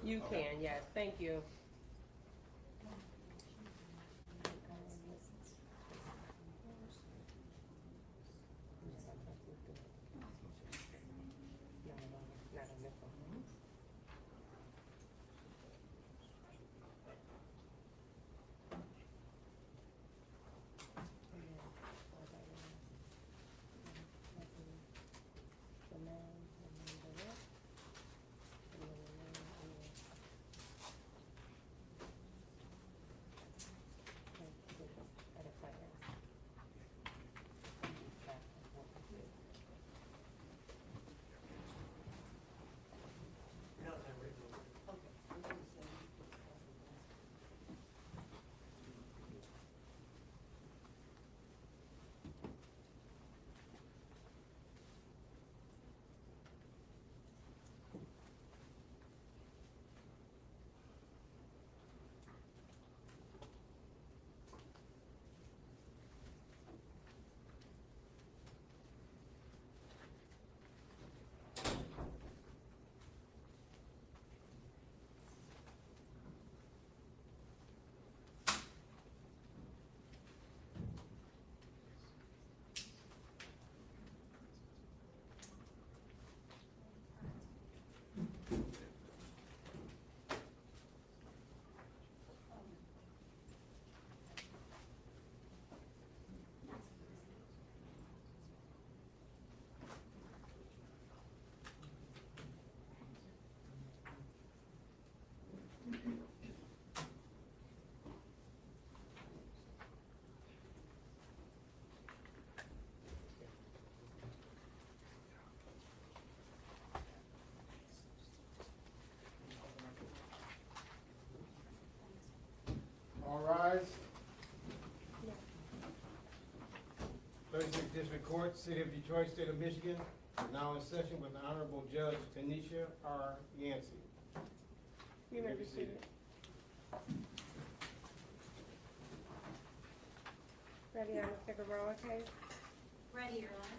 You can, yes, thank you. Not on this one. All rise. 36th District Court, City of Detroit, State of Michigan, now in session with the Honorable Judge Tanisha R. Yancey. You may be seated. Ready on the Figueroa case? Ready, Your Honor.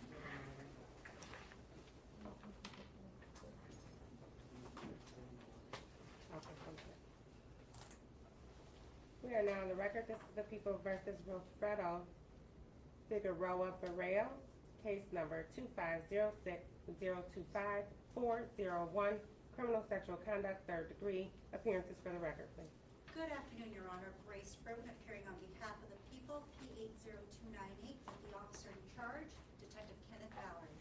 We are now on the record. This is the People versus Wilfredo Figueroa Barreo, case number 2506025-401, criminal sexual conduct, third degree. Appearances for the record, please. Good afternoon, Your Honor. Grace Broden, appearing on behalf of the people, P80298, with the officer in charge, Detective Kenneth Valerie.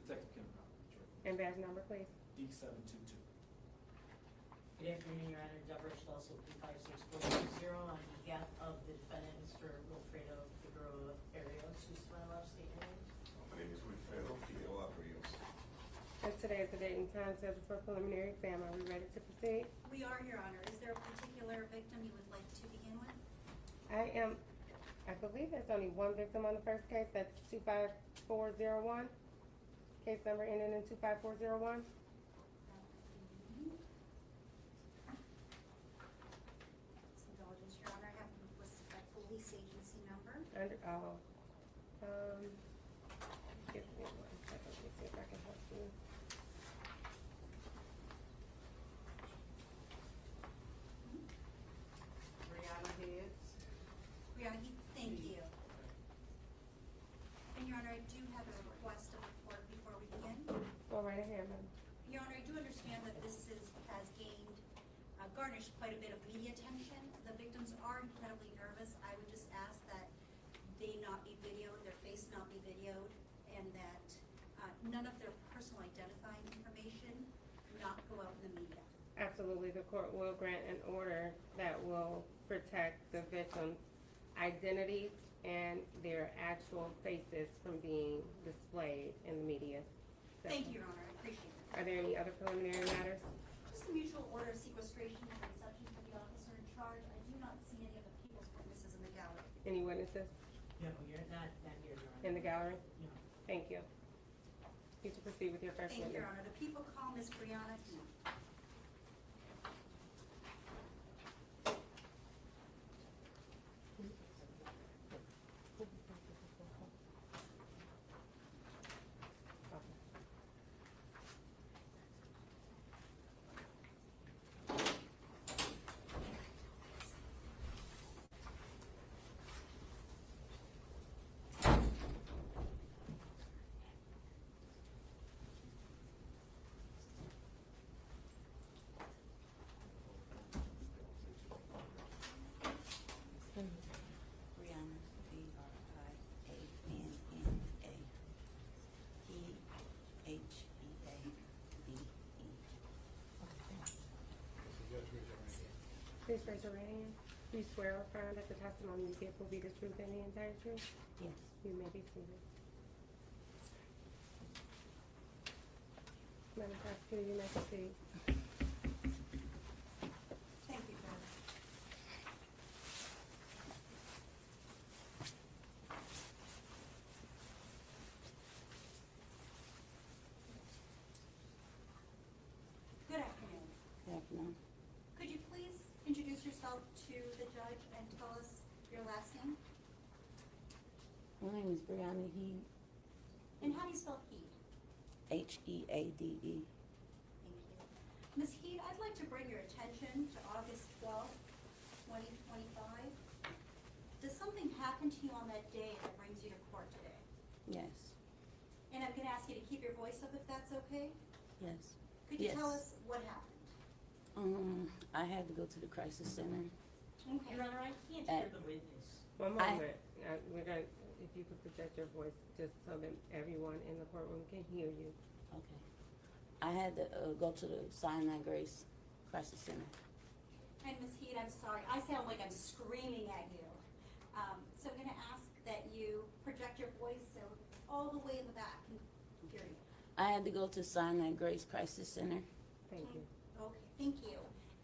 Detective Kenneth Valerie, Detroit. And badge number, please. D722. Good afternoon, Your Honor. Deborah Schlossel, P56460, on behalf of the defendant, Mr. Wilfredo Figueroa Barrios, who's my last statement. My name is Wilfredo Figueroa Barrios. And today is the date and time scheduled for preliminary exam. Are we ready to proceed? We are, Your Honor. Is there a particular victim you would like to begin with? I believe there's only one victim on the first case. That's 25401. Case number ending in 25401. Indulgence, Your Honor. I have listed by police agency number. Give me 1 second. Let me see if I can help you. Brianna Higgs. Brianna, thank you. And Your Honor, I do have a request of the court before we begin. Go right ahead, ma'am. Your Honor, I do understand that this has gained, garnished quite a bit of media attention. The victims are incredibly nervous. I would just ask that they not be videoed, their face not be videoed, and that none of their personal identifying information not go out in the media. Absolutely, the court will grant an order that will protect the victims' identities and their actual faces from being displayed in the media. So, Thank you, Your Honor, I appreciate it. are there any other preliminary matters? Just a mutual order of sequestration and reception for the officer in charge. I do not see any of the people's witnesses in the gallery. Any witnesses No, you're not here, Your Honor. in the gallery? No. Thank you. You to proceed with your first Thank you, witness. Your Honor. The people call Miss Brianna E. raise your right hand. Do you swear or affirm that the testimony you give will be the truth and the entire truth? Yes. You may be seated. Madam Prosecutor, you may proceed. Thank you, Judge. Good afternoon. Good afternoon. Could you please introduce yourself to the judge and tell us your last name? My name is Brianna Heed, And how do you spell Heed? Heade. Thank you. Ms. Heed, I'd like to bring your attention to August 12th, 2025. Does something happen to you on that day that brings you to court today? Yes. And I'm gonna ask you to keep your voice up if that's okay? Yes. Could you Yes. tell us what happened? I had to go to the crisis center. Okay. Your Honor, I can't hear the witness. One I- moment. We're gonna, if you could project your voice, just so that everyone in the courtroom can hear you. Okay. I had to go to the Sinai Grace Crisis Center. And Ms. Heed, I'm sorry, I sound like I'm screaming at you. So I'm gonna ask that you project your voice so all the way in the back can hear you. I had to go to Sinai Grace Crisis Center. Thank you. Okay, thank you.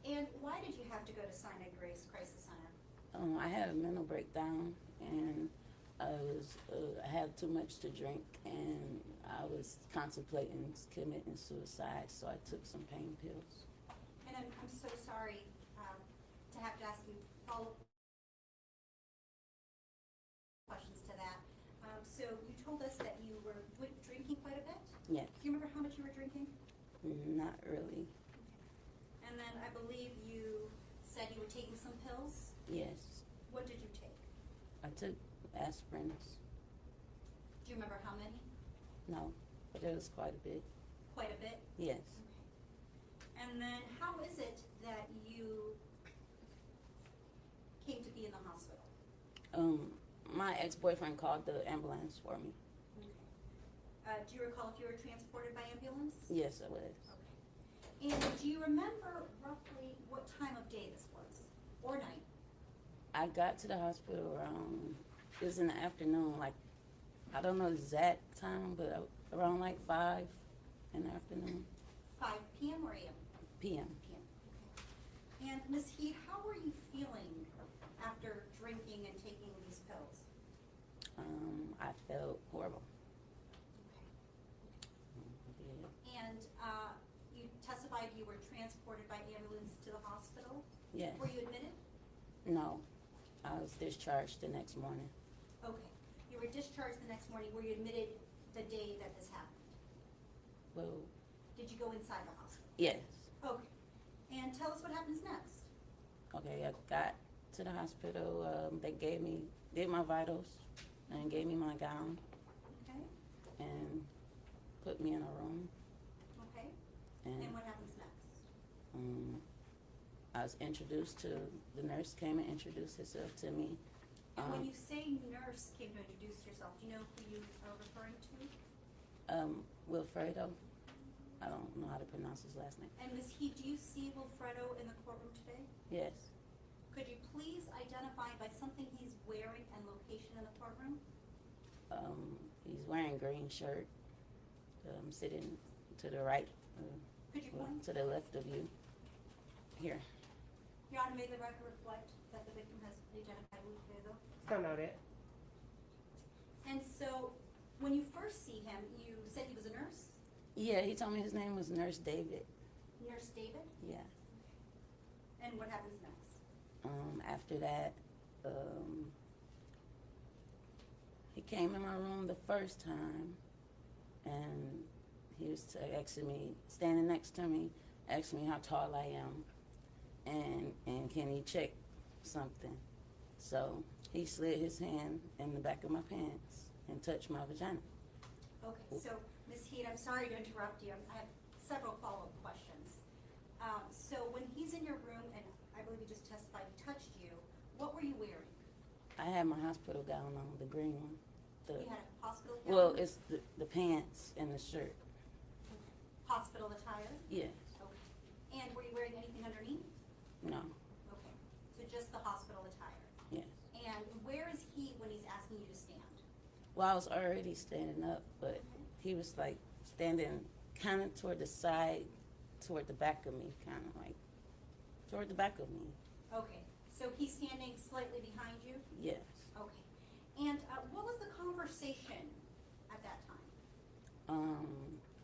And why did you have to go to Sinai Grace Crisis Center? I had a mental breakdown, and I had too much to drink, and I was contemplating committing suicide, so I took some pain pills. And I'm so sorry to have to ask you follow-up questions to that. So you told us that you were drinking quite a bit? Yes. Do you remember how much you were drinking? Not really. And then I believe you said you were taking some pills? Yes. What did you take? I took aspirins. Do you remember how many? No, but it was quite a bit. Quite a bit? Yes. Okay. And then how is it that you came to be in the hospital? My ex-boyfriend called the ambulance for me. Okay. Do you recall if you were transported by ambulance? Yes, I was. Okay. And do you remember roughly what time of day this was, or night? I got to the hospital around, it was in the afternoon, like, I don't know the exact time, but around like 5 in the afternoon, 5 p.m. or a.m.? PM. p.m. Okay. And Ms. Heed, how were you feeling after drinking and taking these pills? I felt horrible. Okay. And you testified you were transported by ambulance to the hospital? Yes. Were you admitted? No, I was discharged the next morning. Okay. You were discharged the next morning. Were you admitted the day that this happened? Well, Did you go inside the hospital? yes. Okay. And tell us what happens next. Okay, I got to the hospital, they did my vitals, and gave me my gown, Okay. and put me in a room, Okay. and And what happens next? I was introduced to, the nurse came and introduced herself to me. And when you say nurse came to introduce yourself, do you know who you are referring to? Wilfredo, I don't know how to pronounce his last name. And Ms. Heed, do you see Wilfredo in the courtroom today? Yes, Could you please identify by something he's wearing and location in the courtroom? he's wearing a green shirt, sitting to the right, Could you well, point? to the left of you, here. Your Honor, may the record reflect that the victim has identified Wilfredo? So noted. And so, when you first see him, you said he was a nurse? Yeah, he told me his name was Nurse David, Nurse David? yeah. And what happens next? After that, he came in my room the first time, and he was asking me, standing next to me, asking me how tall I am, and can he check something. So he slid his hand in the back of my pants and touched my vagina. Okay, so, Ms. Heed, I'm sorry to interrupt you. I have several follow-up questions. So when he's in your room, and I believe you just testified he touched you, what were you wearing? I had my hospital gown on, the green one. You had a hospital gown? Well, it's the pants and the shirt. Hospital attire? Yes. Okay. And were you wearing anything underneath? No. Okay. Well, I was already standing up, but he was like standing kind of toward the side, toward the back of me, kind of like toward the back of me. Okay, so he's standing slightly behind you? Yes. Okay. And what was the conversation at that time?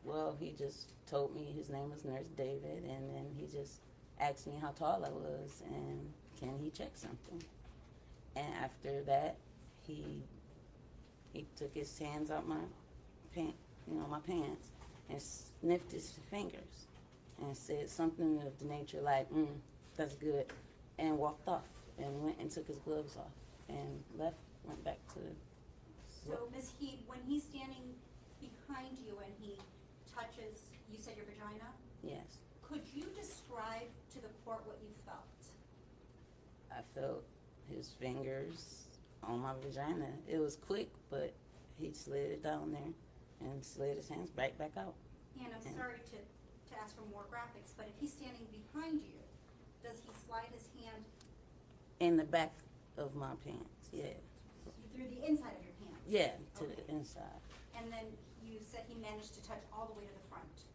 Well, he just told me his name was Nurse David, and then he just asked me how tall I was and can he check something. And after that, he took his hands out my my pants, and sniffed his fingers, and said something of the nature like, "That's good," and walked off, and went and took his gloves off, and went back to. So, Ms. Heed, when he's standing behind you and he touches, you said your vagina? Yes, Could you describe to the court what you felt? I felt his fingers on my vagina. It was quick, but he slid it down there and slid his hands right back out. And I'm sorry to ask for more graphics, but if he's standing behind you, does he slide his hand In the back of my pants, yeah. through the inside of your pants? Yeah, to Okay. the inside. And then you said he managed to touch all the way to the front.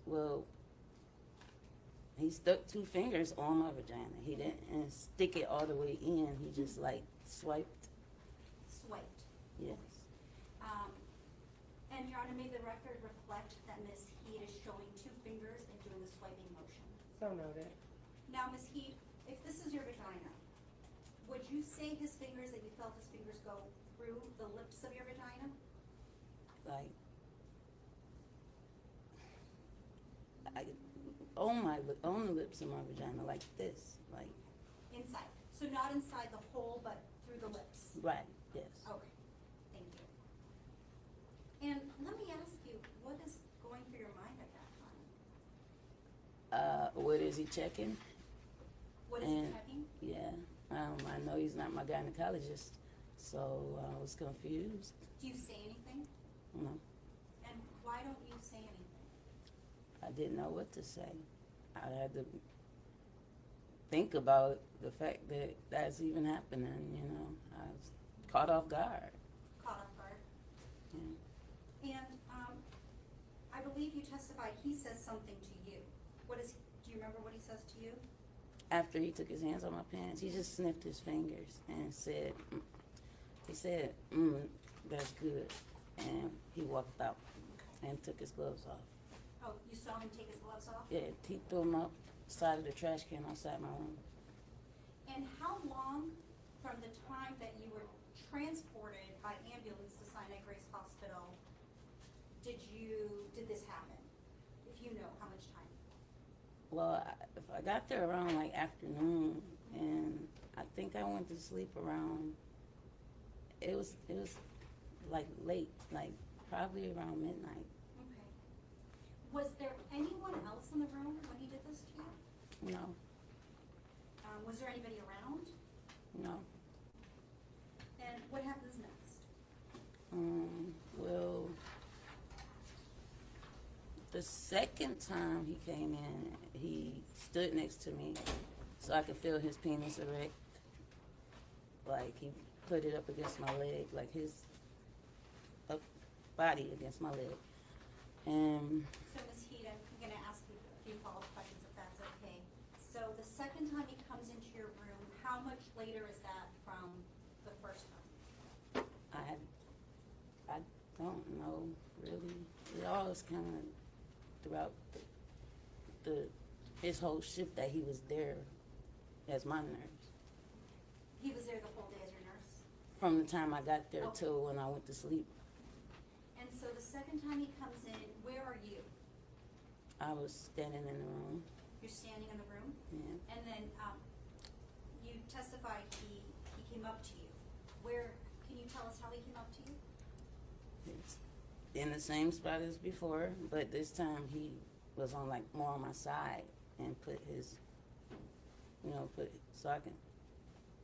Well, he stuck two fingers on my vagina. He didn't stick it all the way in. He just like swiped. Swiped. Yes. And Your Honor, may the record reflect that Ms. Heed is showing two fingers and doing the swiping motion. So noted. Now, Ms. Heed, if this is your vagina, would you say his fingers, that you felt his fingers go through the lips of your vagina? Like, on the lips of my vagina, like this, like Inside. So not inside the hole, but through the lips? right. Yes. Okay, thank you. And let me ask you, what is going through your mind at that time? What is he checking? What is he And- checking? Yeah. I know he's not my gynecologist, so I was confused. Do you say anything? No, And why don't you say anything? I didn't know what to say. I had to think about the fact that that's even happening, you know. I was caught off guard. Caught off guard? Yeah. And, I believe you testified he says something to you. Do you remember what he says to you? After he took his hands on my pants, he just sniffed his fingers and said, he said, that's good. And he walked out and took his gloves off. Oh, you saw him take his gloves off? Yeah, he threw them outside of the trash can outside my room. And how long from the time that you were transported by ambulance to Sinai Grace Hospital did this happen? If you know, how much time? Well, if I got there around like afternoon, and I think I went to sleep around, it was like late, like probably around midnight. Okay. Was there anyone else in the room when he did this to you? No, Was there anybody around? no. And what happens next? Well, the second time he came in, he stood next to me so I could feel his penis erect. Like he put it up against my leg, like his body against my leg. And So, Ms. Heed, I'm gonna ask you a few follow-up questions if that's okay. So the second time he comes into your room, how much later is that from the first time? I don't know really. It all was kind of throughout his whole shift that he was there as my nurse. He was there the whole day as your nurse? From the time I got there Okay. till when I went to sleep. And so the second time he comes in, where are you? I was standing in the room. You're standing in the room? Yeah. And then, you testified he came up to you. Can you tell us how he came up to you? It's in the same spot as before, but this time he was on like more on my side and put his, so I can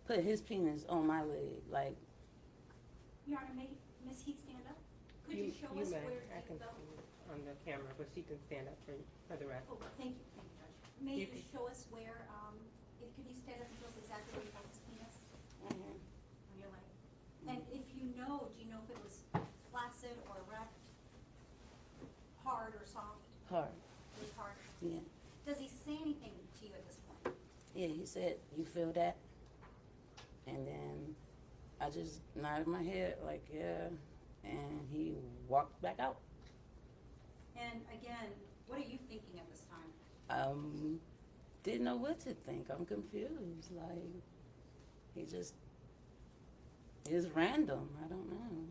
put his penis on my leg, like. Your Honor, may Ms. Heed stand up? Could you show us may. where I you can felt? see it on the camera, but she can stand up for the rest. Oh, thank you, Judge. May You you can- show us where, could you stand up and show us exactly where you felt his penis on your leg? And if you know, do you know if it was Yeah. Does he say anything to you at this point? Yeah, he said, "You feel that?" And then I just nodded my head like, yeah, and he walked back out. And again, what are you thinking at this time? Didn't know what to think. I'm confused. Like, he just is random. I don't know.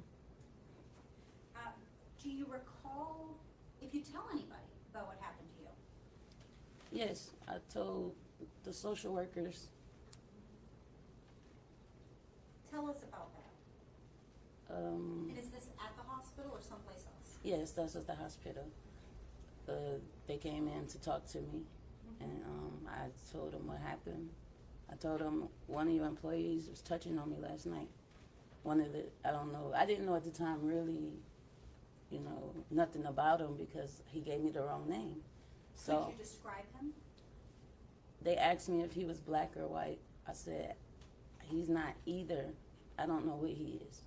Do you recall if you tell anybody about what happened to you? Yes, I told the social workers. Tell us about that. Um, And is this at the hospital or someplace else? yes, that's at the hospital. They came in to talk to me, and I told them what happened. I told them one of your employees was touching on me last night. I don't know, I didn't know at the time really, nothing about him because he gave me the wrong name. So Could you describe him? they asked me if he was black or white. I said, he's not either. I don't know what he is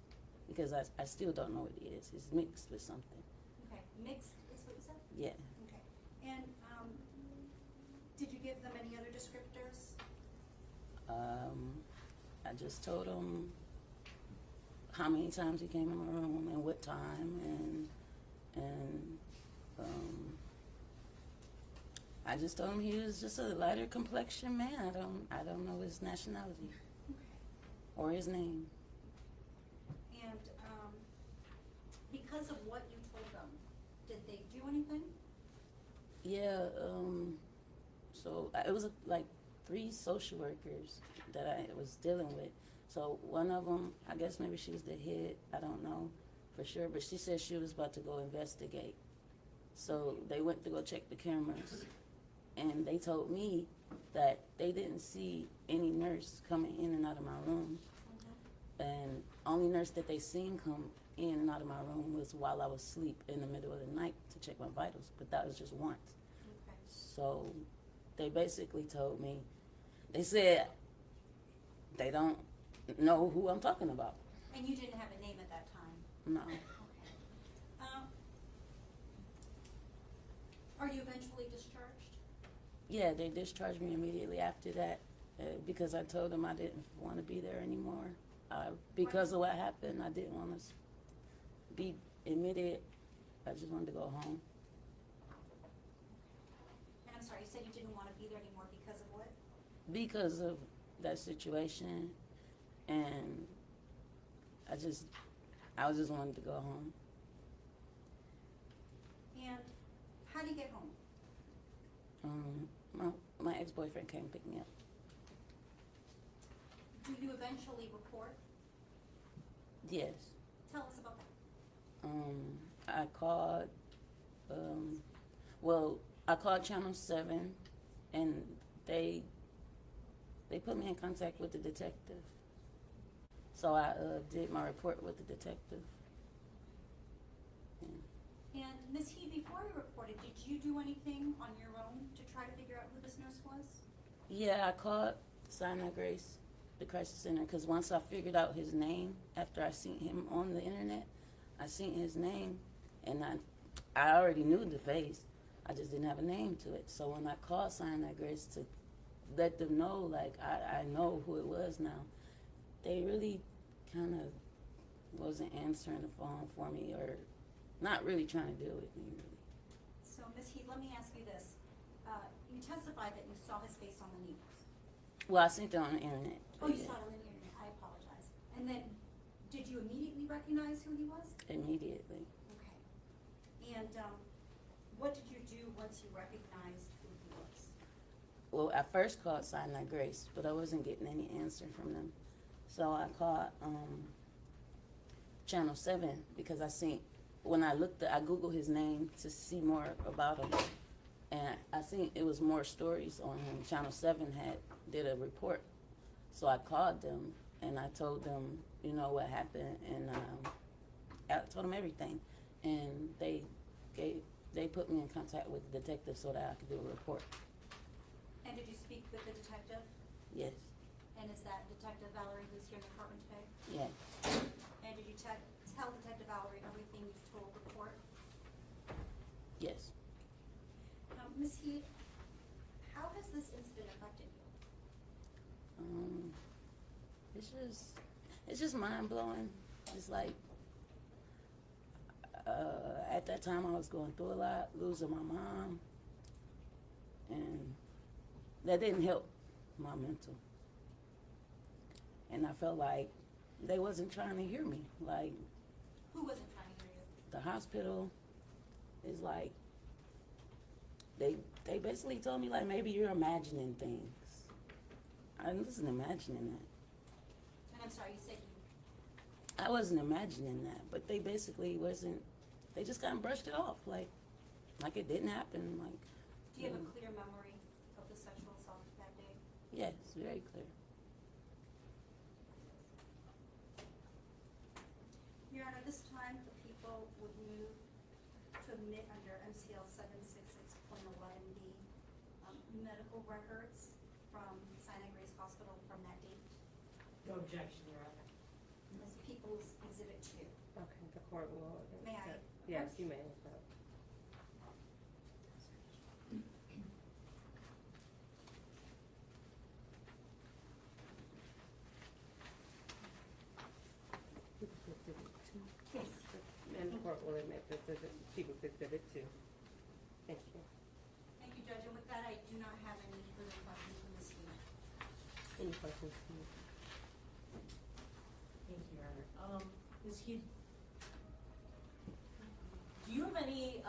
because I still don't know what he is. He's mixed with something. Okay, mixed is what you said? Yeah. Okay. And, did you give them any other descriptors? I just told him how many times he came in my room and what time, and I just told him he was just a lighter complexion man. I don't know his nationality Okay. or his name. And, because of what you told them, did they do anything? Yeah. So it was like 3 social workers that I was dealing with. So one of them, I guess maybe she was the head. I don't know for sure, but she said she was about to go investigate. So they went to go check the cameras, and they told me that they didn't see any nurse coming in and out of my room. And only nurse that they seen come in and out of my room was while I was asleep in the middle of the night to check my vitals, but that was just once. Okay. So they basically told me, they said they don't know who I'm talking about. And you didn't have a name at that time? No. Okay. Are you eventually discharged? Yeah, they discharged me immediately after that because I told them I didn't want to be there anymore. Because of what happened, I didn't want to be admitted. I just wanted to go home. And I'm sorry, you said you didn't want to be there anymore because of what? Because of that situation, and I just wanted to go home. And how do you get home? My ex-boyfriend came and picked me up. Do you eventually report? Yes. Tell us about that. I called, I called Channel 7, and they put me in contact with the detective. So I did my report with the detective. Yeah. And Ms. He, before you reported, did you do anything on your own to try to figure out who this nurse was? Yeah, I called Sinai Grace, the crisis center, because once I figured out his name, after I seen him on the internet, I seen his name, and I already knew the face. I just didn't have a name to it. So when I called Sinai Grace to let them know, like, I know who it was now, they really kind of wasn't answering the phone for me or not really trying to deal with me, really. So, Ms. Heath, let me ask you this. You testified that you saw his face on the news. Well, I seen it on the internet. Oh, you yeah, saw it on the internet. I apologize. And then, did you immediately recognize who he was? Immediately. Okay. And, what did you do once you recognized who he was? Well, I first called Sinai Grace, but I wasn't getting any answer from them. So I called Channel 7 because when I Googled his name to see more about him, and I seen it was more stories on him. Channel 7 did a report. So I called them and I told them, what happened, and I told them everything. And they put me in contact with the detective so that I could do a report. And did you speak with the detective? Yes. And is that Detective Valerie who's here in the courtroom today? Yes. And did you tell Detective Valerie everything you've told the court? Yes. Ms. Heath, how has this incident affected you? It's just mind blowing. It's like, at that time I was going through a lot, losing my mom, and that didn't help my mental. And I felt like they wasn't trying to hear me. Like, Who wasn't trying to hear you? the hospital is like, they basically told me like, maybe you're imagining things. I wasn't imagining that. And I'm sorry, you said you, I wasn't imagining that, but they basically wasn't, they just kind of brushed it off, like it didn't happen, like. do you have a clear memory of the sexual assault that day? Yes, very clear. Your Honor, this time the people would move to admit under MCL 766.11B, medical records from Sinai Grace Hospital from that date. No objection, Your Honor. As People's Exhibit 2. Okay, the court will. May I accept- Yes, approach? you may accept. Yes. And the court will admit this is People's Exhibit 2. Thank you. Thank you, Judge. And with that, I do not have any further questions from Ms. Heath. Any questions? please? Thank you, Your Honor. Ms. Heath, do you have any,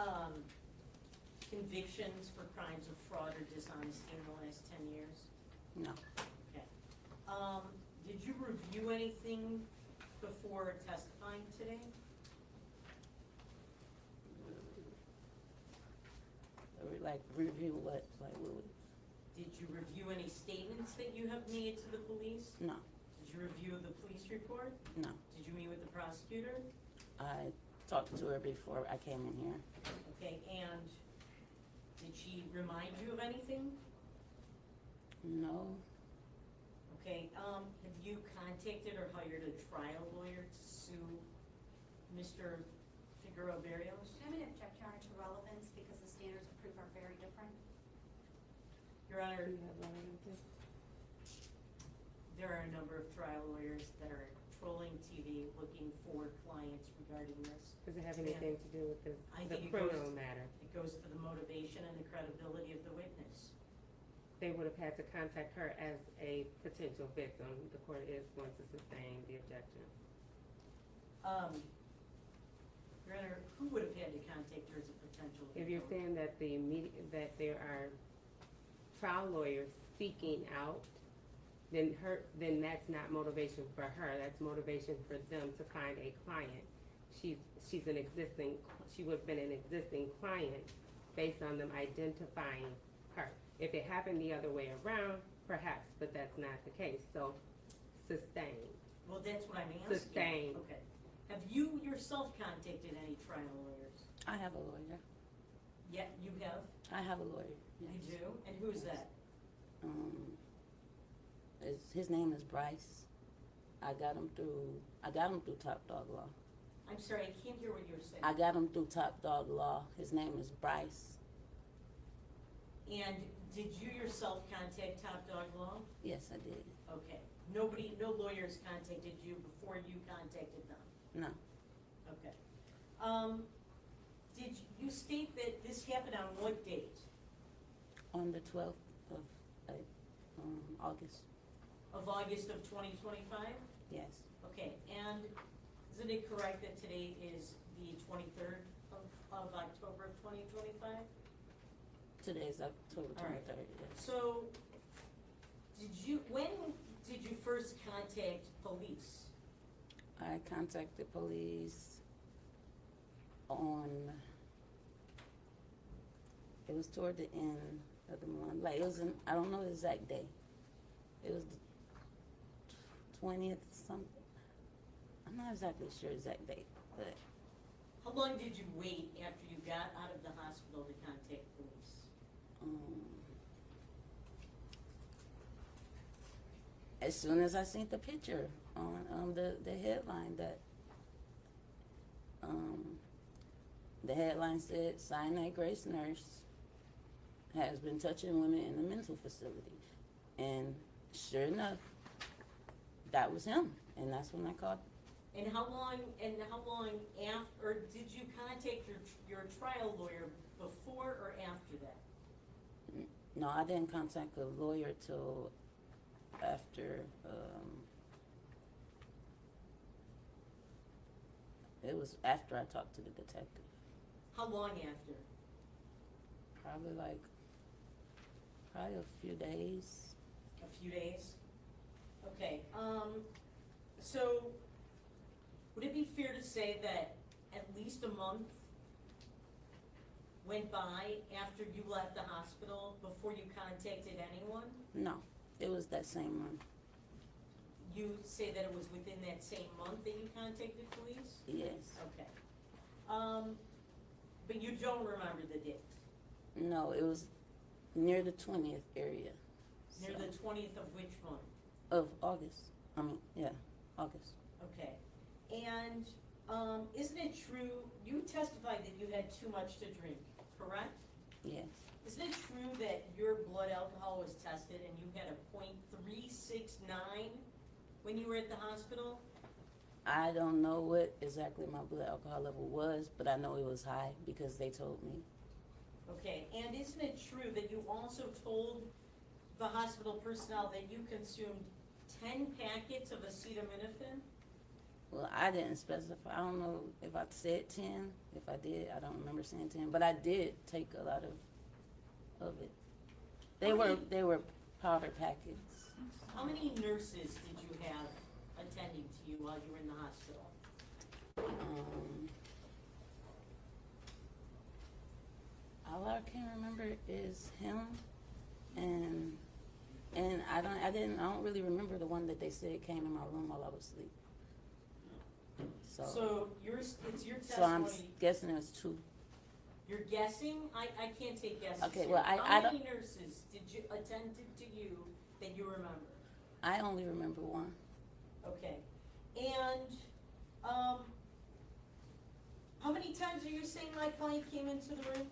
convictions for crimes of fraud or dishonesty in the last 10 years? No, Okay. Did you review anything before testifying today? like review what, like what would, Did you review any statements that you have made to the police? no, Did you review the police report? no. Did you meet with the prosecutor? I talked to her before I came in here. Okay, and did she remind you of anything? No, Okay, have you contacted or hired a trial lawyer to sue Mr. Figueroa Barrios? Can I have an objection, Your Honor, to relevance because the standards of proof are very different? Your Honor, Do you have relevance? there are a number of trial lawyers that are trolling TV looking for clients regarding this. Does it have anything to do with I the think it criminal goes- matter? It goes to the motivation and the credibility of the witness. They would have had to contact her as a potential victim. The court is going to sustain the objection. Your Honor, who would have had to contact her as a potential victim? If you're saying that that there are trial lawyers seeking out, then that's not motivation for her. That's motivation for them to find a client. She would have been an existing client based on them identifying her. If it happened the other way around, perhaps, but that's not the case. So, sustain. Well, that's what I'm asking. Sustain. Okay. Have you yourself contacted any trial lawyers? I have a lawyer. Yeah, you have? I have a lawyer. Yes. You do? And who's that? His name is Bryce. I got him through Top Dog Law. I'm sorry, I can't hear what you're saying. I got him through Top Dog Law. His name is Bryce. And did you yourself contact Top Dog Law? Yes, I did. Okay. No lawyers contacted you before you contacted them? No, Okay. Did you state that this happened on what date? on the 12th of August. Of August of 2025? Yes, Okay, and isn't it correct that today is the 23rd of October of 2025? today's October All right. 23rd. Yes. So, when did you first contact police? I contacted police it was toward the end of the month, like it was I don't know the exact day. It was the 20th something. I'm not exactly sure exact date, but How long did you wait after you got out of the hospital to contact police? As soon as I seen the picture on the headline that the headline said Sinai Grace nurse has been touching women in a mental facility. And sure enough, that was him, and that's when I called. And how long after, or did you contact your trial lawyer before or after that? No, I didn't contact a lawyer till after, it was after I talked to the detective. How long after? Probably a few days. A few days? Okay, so would it be fair to say that at least a month went by after you left the hospital before you contacted anyone? No, it was that same month. You say that it was within that same month that you contacted police? Yes. Okay. But you don't remember the date? No, it was near the 20th area. Near the 20th of which month? Of August. August. Okay. And, isn't it true, you testified that you had too much to drink, correct? Yes. Isn't it true that your blood alcohol was tested and you had a .369 when you were at the hospital? I don't know what exactly my blood alcohol level was, but I know it was high because they told me. Okay, and isn't it true that you also told the hospital personnel that you consumed 10 packets of acetaminophen? Well, I didn't specify. I don't know if I said 10. If I did, I don't remember saying 10. But I did take a lot of it. They were powder packets. How many nurses did you have attending to you while you were in the hospital? All I can remember is him, and I don't really remember the one that they said came in my room while I was asleep. So it's your So I'm testimony, guessing it was 2. you're guessing? I can't take guesses Okay, here. well, How I many don't- nurses did you attend to you that you remember? I only remember 1. Okay, and, how many times are you saying my client came into the room?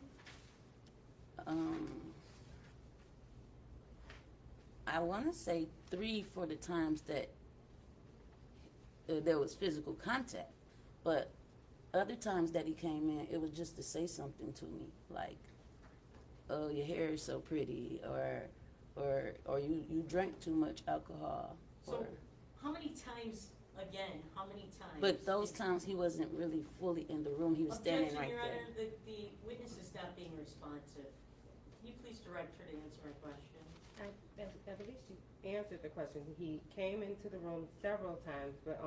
I want to say 3 for the times that there was physical contact, but other times that he came in, it was just to say something to me, like, "Oh, your hair is so pretty," or you drank too much alcohol. So, how many times, But those times he wasn't really fully in the room. He was standing right Your there. Honor, the witness is not being responsive. Can you please direct her to answer my question? I believe she answered the question. He came into the room several times, but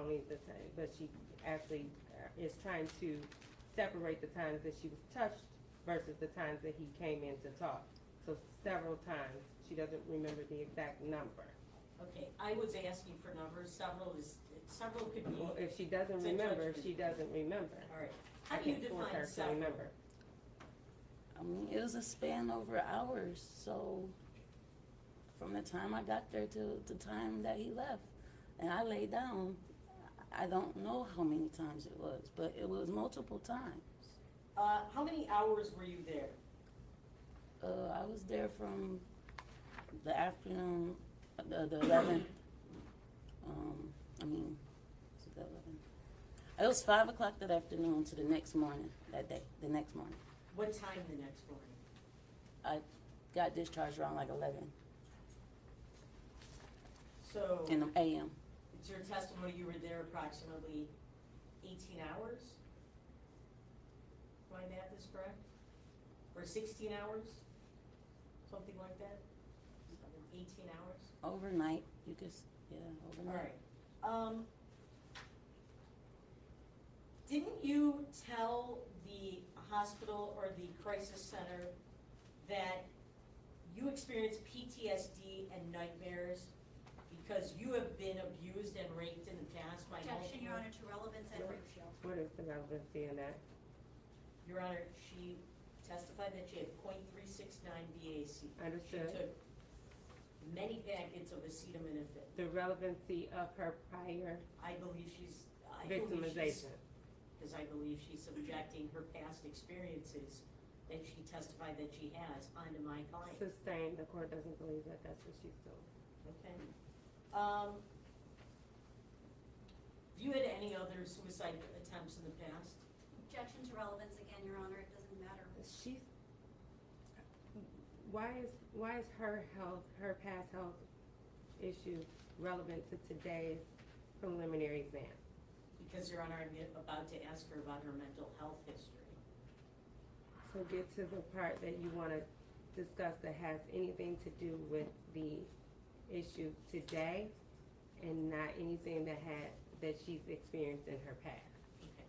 she actually is trying to separate the times that she was touched versus the times that he came in to talk. So several times, she doesn't remember the exact number. Okay, I was asking for numbers, several could be, Well, if she doesn't It's a remember, judgment. she doesn't remember. all right. I How do you can't force define her to several? remember. I mean, it was a span over hours, so from the time I got there to the time that he left, and I laid down, I don't know how many times it was, but it was multiple times. How many hours were you there? I was there from the afternoon, the 11th, was it the 11th? It was 5 o'clock that afternoon to the next morning, the next morning. What time the next morning? I got discharged around like 11 So, in the AM. it's your testimony you were there approximately 18 hours? My math is correct? Or 16 hours? Something like that? 18 hours? Overnight, overnight. All right. Didn't you tell the hospital or the crisis center that you experienced PTSD and nightmares because you have been abused and raped in the past by Objection, Your multiple- Honor, to relevance and rape shield. What is the relevancy in that? Your Honor, she testified that she had .369 BAC. Understood. She took many packets of acetaminophen. The relevancy of her prior I believe she's victimization. because I believe she's subjecting her past experiences that she testified that she has onto my client. Sustained, the court doesn't believe that that's what she's doing. Okay. Have you had any other suicide attempts in the past? Objection to relevance, again, Your Honor, it doesn't matter. She's, why is her health, her past health issue relevant to today's preliminary exam? Because, Your Honor, I'm about to ask her about her mental health history. So get to the part that you wanna discuss that has anything to do with the issue today and not anything that she's experienced in her past. Okay.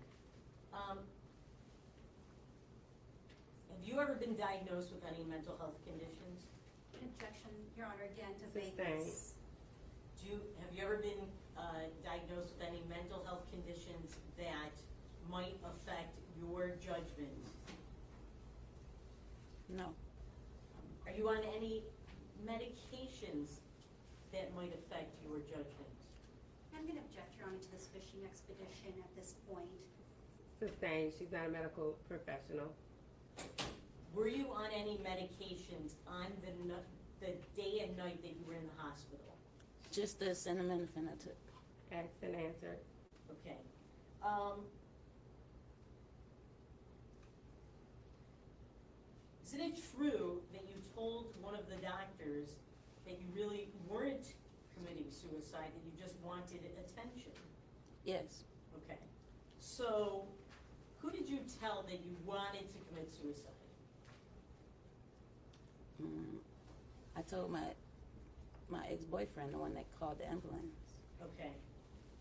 Have you ever been diagnosed with any mental health conditions? Objection, Your Honor, again, to Sustained. vagueness. Have you ever been diagnosed with any mental health conditions that might affect your judgment? No, Are you on any medications that might affect your judgment? I'm gonna object, Your Honor, to this fishing expedition at this point. Sustained, she's not a medical professional. Were you on any medications on the day and night that you were in the hospital? just the acetaminophen I took. Asked and answered. Okay. Isn't it true that you told one of the doctors that you really weren't committing suicide, that you just wanted attention? Yes, Okay. So, who did you tell that you wanted to commit suicide? I told my ex-boyfriend, the one that called the ambulance. Okay.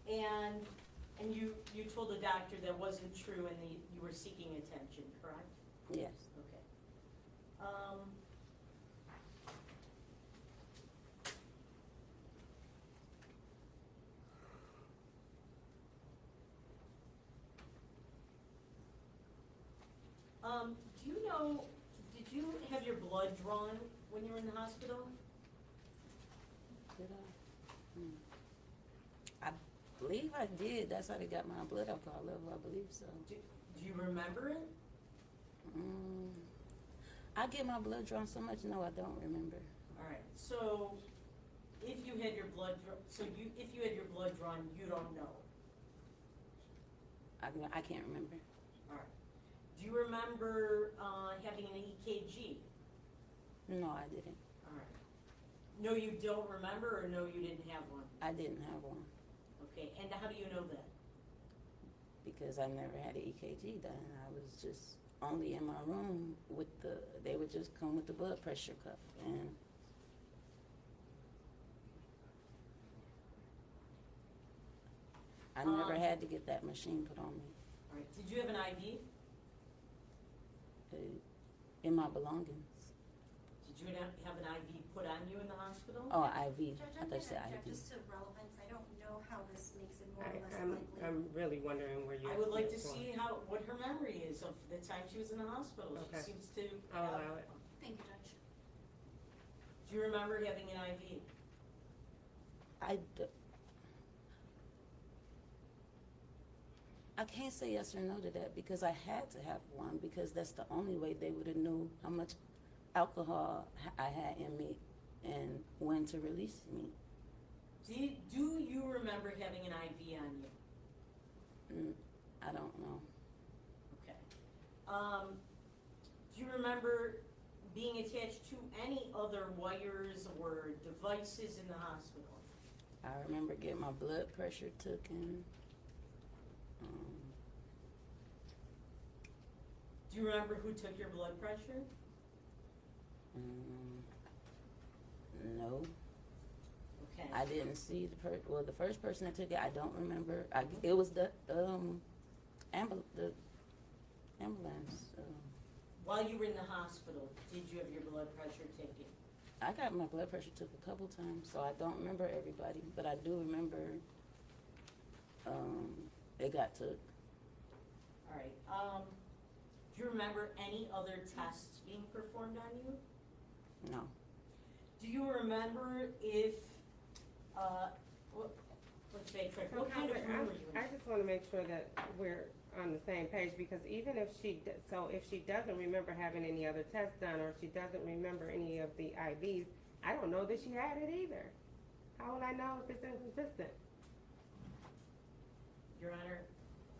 And you told the doctor that wasn't true and you were seeking attention, correct? Yes. Okay. Do you know, did you have your blood drawn when you were in the hospital? Did I? I believe I did. That's how they got my blood alcohol level. I believe so. Do you remember it? I get my blood drawn so much. No, I don't remember. All right, so if you had your blood drawn, you don't know. I can't remember. All right. Do you remember having an EKG? No, I didn't. All right. No, you don't remember, or no, you didn't have one? I didn't have one Okay, and how do you know that? because I never had an EKG done. I was just only in my room with they would just come with the blood pressure cuff, and I never had to get that machine put on me. All right, did you have an IV? In my belongings. Did you have an IV put on you in the hospital? Oh, IV. Judge, I I'm thought you said gonna object IV. just to relevance. I don't know how this makes it more or less I'm likely. really wondering where you're. I would like to going. see what her memory is of the time she was in the hospital. Okay. She seems to I'll have. allow it. Thank you, Judge. Do you remember having an IV? I can't say yes or no to that because I had to have one because that's the only way they would have knew how much alcohol I had in me and when to release me. Do you remember having an IV on you? I don't know. Okay. Do you remember being attached to any other wires or devices in the hospital? I remember getting my blood pressure taken. Do you remember who took your blood pressure? No, Okay. I didn't see the first person that took it. I don't remember. It was the ambulance. While you were in the hospital, did you have your blood pressure taken? I got my blood pressure took a couple times, so I don't remember everybody, but I do remember it got took. All right. Do you remember any other tests being performed on you? No. Do you remember if, let's backtrack, what kind of room were you in? I just wanna make sure that we're on the same page, because even if so if she doesn't remember having any other tests done, or if she doesn't remember any of the IVs, I don't know that she had it either. How will I know if it's inconsistent? Your Honor,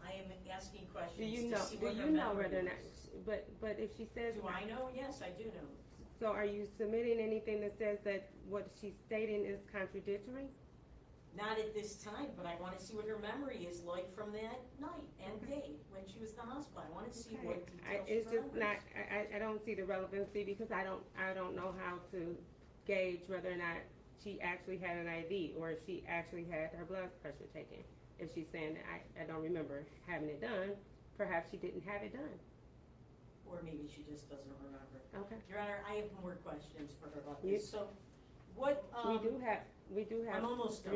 I am asking Do questions you to know, see do what her you know memory whether or not, is. but if she says. Do I know? Yes, I do know. So are you submitting anything that says that what she's stating is contradictory? Not at this time, but I wanna see what her memory is like from that night and day when she was in the hospital. I wanna see what details she It's just not, remembers. I don't see the relevancy, because I don't know how to gauge whether or not she actually had an IV, or if she actually had her blood pressure taken. If she's saying that I don't remember having it done, perhaps she didn't have it done. Or maybe she just doesn't remember. Okay. Your Honor, I have more questions for her about You- this. So, what, We do have I'm almost done.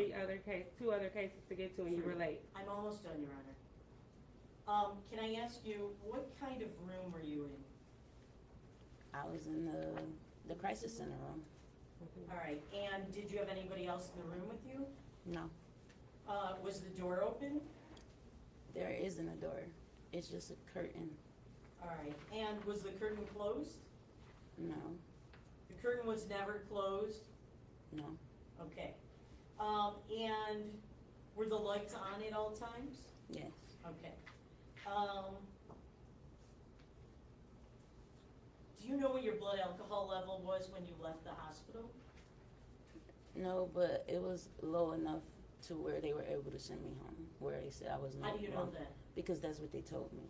two other cases to get to, and you were late. I'm almost done, Your Honor. Can I ask you, what kind of room were you in? I was in the crisis center room. All right, and did you have anybody else in the room with you? No, Was the door open? there isn't a door. It's just a curtain. All right, and was the curtain closed? No, The curtain was never closed? no, Okay. And were the lights on at all times? yes. Okay. Do you know what your blood alcohol level was when you left the hospital? No, but it was low enough to where they were able to send me home, where they said I was How not do you know wrong. that? Because that's what they told me.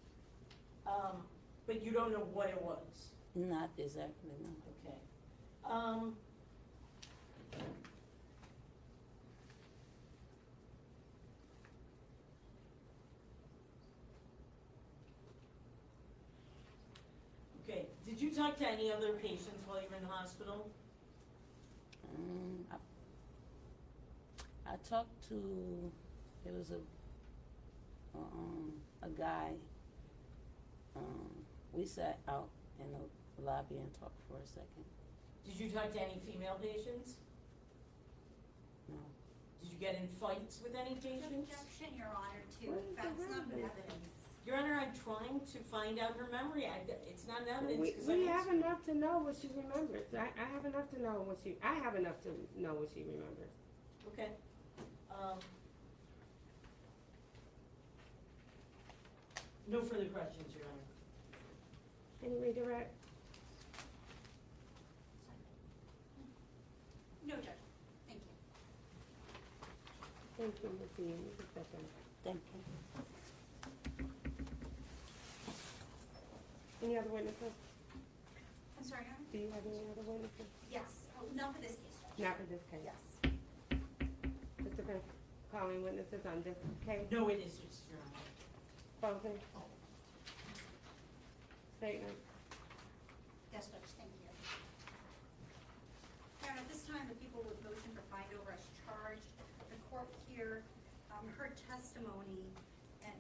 But you don't know what it was? Not exactly, no. Okay. Okay, did you talk to any other patients while you were in the hospital? I talked to, it was a guy, we sat out in the lobby and talked for a second. Did you talk to any female patients? No, Did you get in fights with any patients? Objection, Your Honor, to What is the facts not relevance? evidence. Your Honor, I'm trying to find out her memory. It's not evidence. We 'Cause I'm have asking- enough to know what she remembers. I have enough to know what she, I have enough to know what she remembers. Okay. No further questions, Your Honor. Can you redirect? No, Judge, thank you. Thank you, Ms. Ian. You can step in. thank you. Any other witnesses? I'm sorry, Your Honor? Do you have any other witnesses? Yes, not for this case, Judge. Not for this case. Yes. Mr. Prince, calling witnesses on this case, No witnesses, Your Honor. closing. Statement. Yes, Judge, thank you. Your Honor, at this time, the people would motion for find over as charged. The court here heard testimony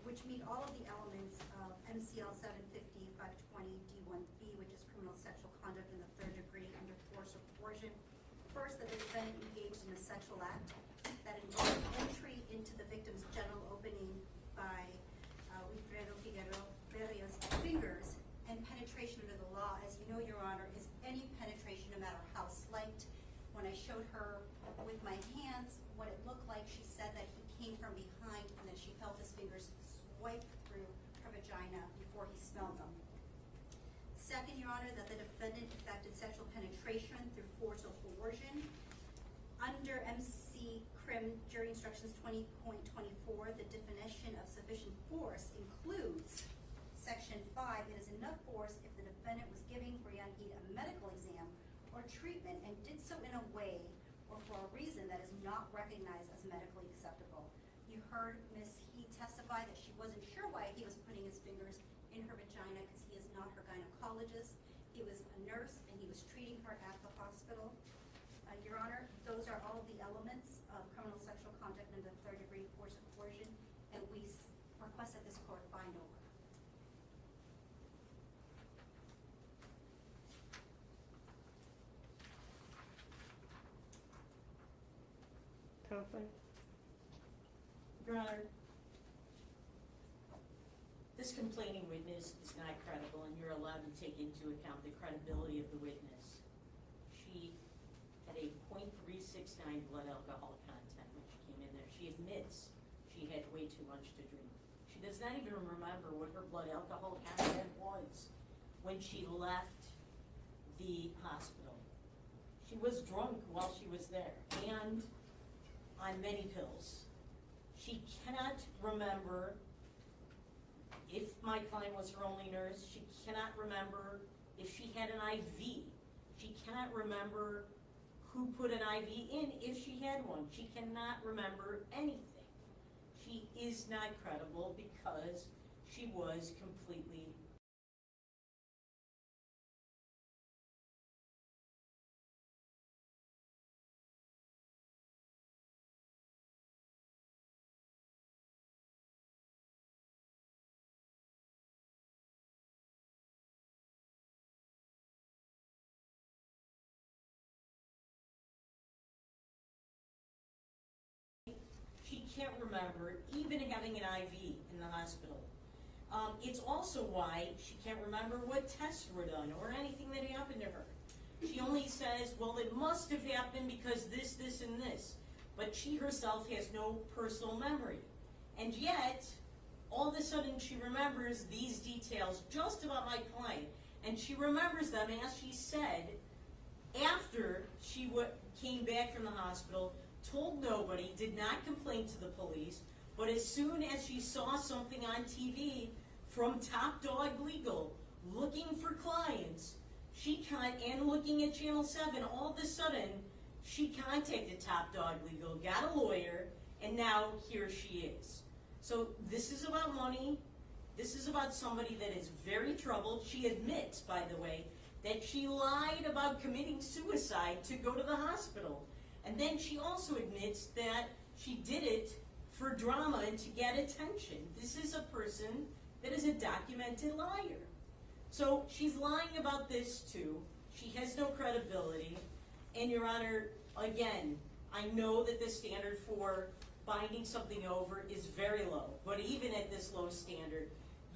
which meet all of the elements of MCL 750-520 D1B, which is criminal sexual conduct in the third degree under force or coercion. First, that the defendant engaged in a sexual act that involved entry into the victim's genital opening by Wilfredo Figueroa's fingers, and penetration under the law, as you know, Your Honor, is any penetration, no matter how slight. When I showed her with my hands what it looked like, she said that he came from behind and that she felt his fingers swipe through her vagina before he smelled them. Second, Your Honor, that the defendant effected sexual penetration through force or coercion. Under MC Crim Jury Instructions 20.24, the definition of sufficient force includes Section 5, it is enough force if the defendant was giving Brianne a medical exam or treatment and did so in a way or for a reason that is not recognized as medically acceptable. You heard Ms. He testify that she wasn't sure why he was putting his fingers in her vagina because he is not her gynecologist. He was a nurse and he was treating her at the hospital. Your Honor, those are all of the elements of criminal sexual conduct in the third degree force or coercion, and we request that this court find over. Counselor? Your Honor, this complaining witness is not credible, and you're allowed to take into account the credibility of the witness. She had a .369 blood alcohol content when she came in there. She admits she had way too much to drink. She does not even remember what her blood alcohol content was when she left the hospital. She was drunk while she was there and on many pills. She cannot remember if my client was her only nurse. She cannot remember if she had an IV. She cannot remember who put an IV in if she had one. She cannot remember anything. She is not credible because she was completely she can't remember even having an IV in the hospital. It's also why she can't remember what tests were done or anything that happened to her. She only says, well, it must have happened because this, and this. But she herself has no personal memory. And yet, all of a sudden she remembers these details just about my client. And she remembers them, as she said, after she came back from the hospital, told nobody, did not complain to the police, but as soon as she saw something on TV from Top Dog Legal looking for clients, and looking at Channel 7, all of a sudden, she contacted Top Dog Legal, got a lawyer, and now here she is. So this is about money. This is about somebody that is very troubled. She admits, by the way, that she lied about committing suicide to go to the hospital. And then she also admits that she did it for drama and to get attention. This is a person that is a documented liar. So she's lying about this too. She has no credibility. And Your Honor, again, I know that the standard for binding something over is very low. But even at this low standard,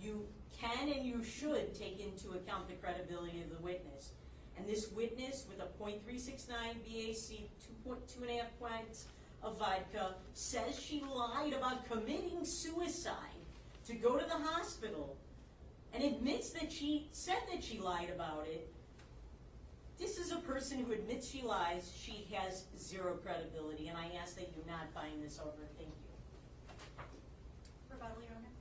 you can and you should take into account the credibility of the witness. And this witness with a .369 BAC, 2.5 points of vodka, says she lied about committing suicide to go to the hospital and admits that she said that she lied about it. This is a person who admits she lies. She has zero credibility, and I ask that you not bind this over. Thank you. Rebuttal, Your Honor.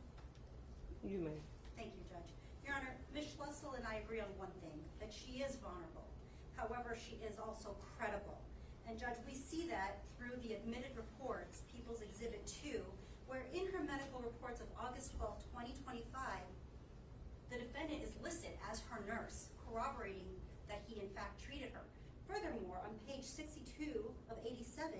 You may. Thank you, Judge. Your Honor, Ms. Schlessel and I agree on one thing, that she is vulnerable. However, she is also credible. And Judge, we see that through the admitted reports, People's Exhibit 2, where in her medical reports of August 12, 2025, the defendant is listed as her nurse, corroborating that he in fact treated her. Furthermore, on page 62 of 87,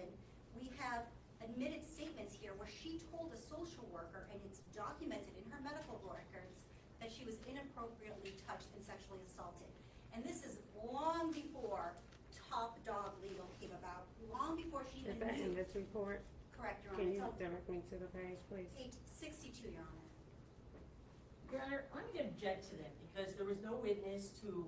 we have admitted statements here where she told a social worker, and it's documented in her medical records, that she was inappropriately touched and sexually assaulted. And this is long before Top Dog Legal came about, long before she Is even that in knew. this report? Correct, Your Honor. Can you It's on direct me to the page, please? page 62, Your Honor. Your Honor, I'm going to object to that because there was no witness to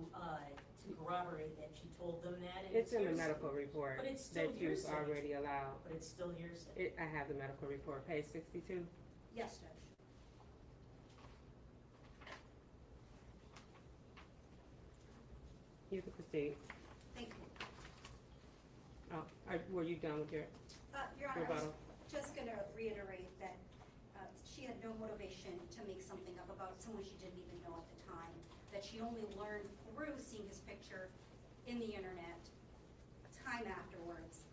corroborate that she told them that. And It's in the hearsay. medical report But it's still that you've hearsay. already allowed. But it's still hearsay. I have the medical report, page 62. Yes, Judge. You can proceed. Thank you. Oh, were you done with your Your Honor, I rebuttal? was just going to reiterate that she had no motivation to make something up about someone she didn't even know at the time, that she only learned through seeing his picture in the internet time afterwards,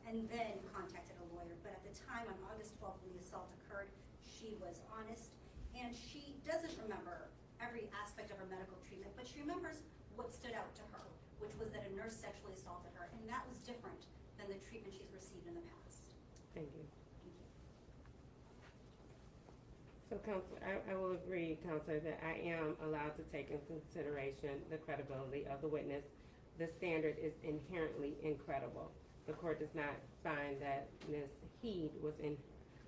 and then contacted a lawyer. But at the time, on August 12th, when the assault occurred, she was honest, and she doesn't remember every aspect of her medical treatment, but she remembers what stood out to her, which was that a nurse sexually assaulted her, and that was different than the treatment she's received in the past. Thank you. Thank you. So, Counselor, I will agree, Counselor, that I am allowed to take into consideration the credibility of the witness. The standard is inherently incredible. The court does not find that Ms. Heed was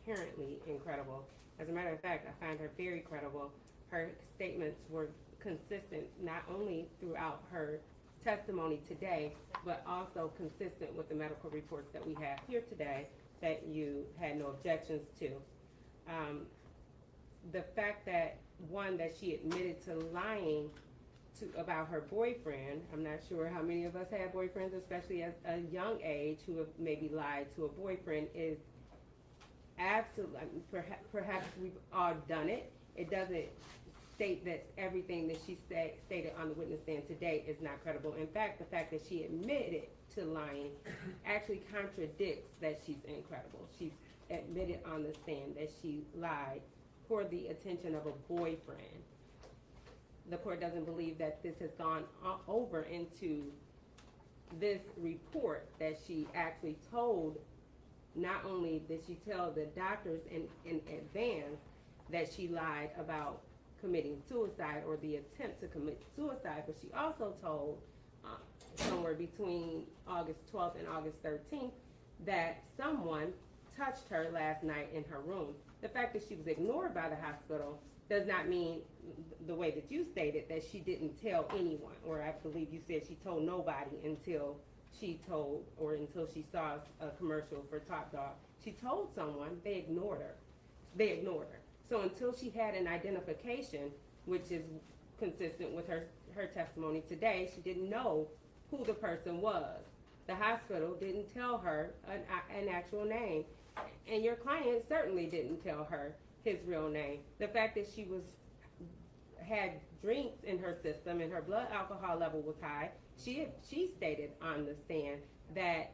inherently incredible. As a matter of fact, I find her very credible. Her statements were consistent not only throughout her testimony today, but also consistent with the medical reports that we have here today that you had no objections to. The fact that, one, that she admitted to lying about her boyfriend, I'm not sure how many of us have boyfriends, especially at a young age, who have maybe lied to a boyfriend, is absolutely, perhaps we've all done it. It doesn't state that everything that she stated on the witness stand today is not credible. In fact, the fact that she admitted to lying actually contradicts that she's incredible. She's admitted on the stand that she lied for the attention of a boyfriend. The court doesn't believe that this has gone over into this report that she actually told. Not only did she tell the doctors in advance that she lied about committing suicide or the attempt to commit suicide, but she also told somewhere between August 12th and August 13th that someone touched her last night in her room. The fact that she was ignored by the hospital does not mean, the way that you stated, that she didn't tell anyone, or I believe you said she told nobody until she saw a commercial for Top Dog. She told someone, they ignored her. So until she had an identification, which is consistent with her testimony today, she didn't know who the person was. The hospital didn't tell her an actual name, and your client certainly didn't tell her his real name. The fact that she had drinks in her system and her blood alcohol level was high, she stated on the stand that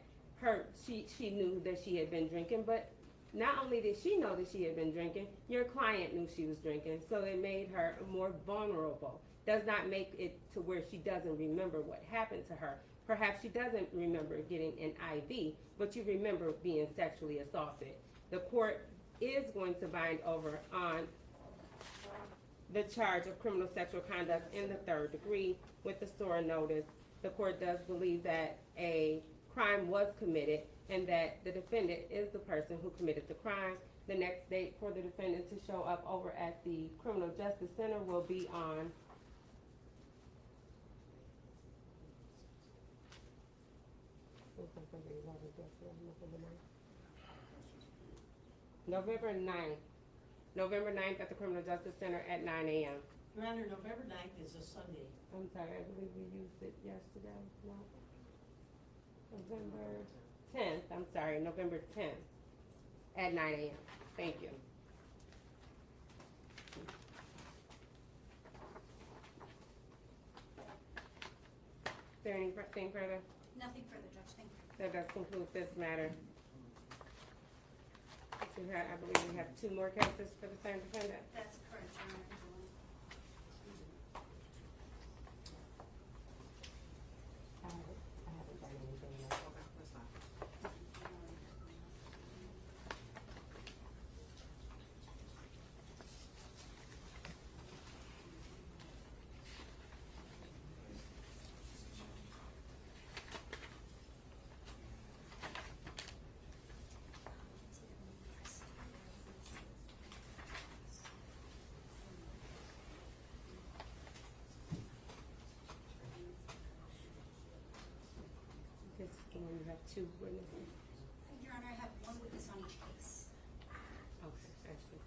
she knew that she had been drinking, but not only did she know that she had been drinking, your client knew she was drinking, so it made her more vulnerable. Does not make it to where she doesn't remember what happened to her. Perhaps she doesn't remember getting an IV, but you remember being sexually assaulted. The court is going to bind over on the charge of criminal sexual conduct in the 3rd degree with the SORA notice. The court does believe that a crime was committed and that the defendant is the person who committed the crime. The next date for the defendant to show up over at the Criminal Justice Center will be on November 9th. November 9th at the Criminal Justice Center at 9 a.m. Your Honor, November 9th is a Sunday. I'm sorry, I believe we used it yesterday. No. November 10th, I'm sorry, November 10th at 9 a.m. Thank you. Is there anything further? Nothing further, Judge, thank you. That does conclude this matter. I believe we have 2 more cases for the same defendant. That's correct, Your Honor. I haven't done anything yet. This is the one you have 2 witnesses. Your Honor, I have 1 witness on each case. Okay, I see.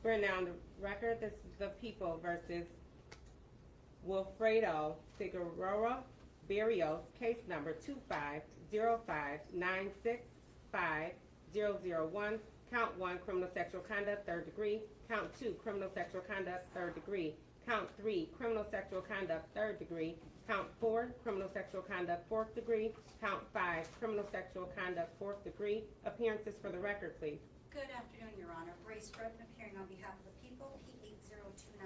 We're now on the record. This is the People versus Wilfredo Figueroa Barrios, case number 25059650001. Count 1, criminal sexual conduct, 3rd degree. Count 2, criminal sexual conduct, 3rd degree. Count 3, criminal sexual conduct, 3rd degree. Count 4, criminal sexual conduct, 4th degree. Count 5, criminal sexual conduct, 4th degree. Appearances for the record, please. Good afternoon, Your Honor. Brace Redden appearing on behalf of the people, P8029.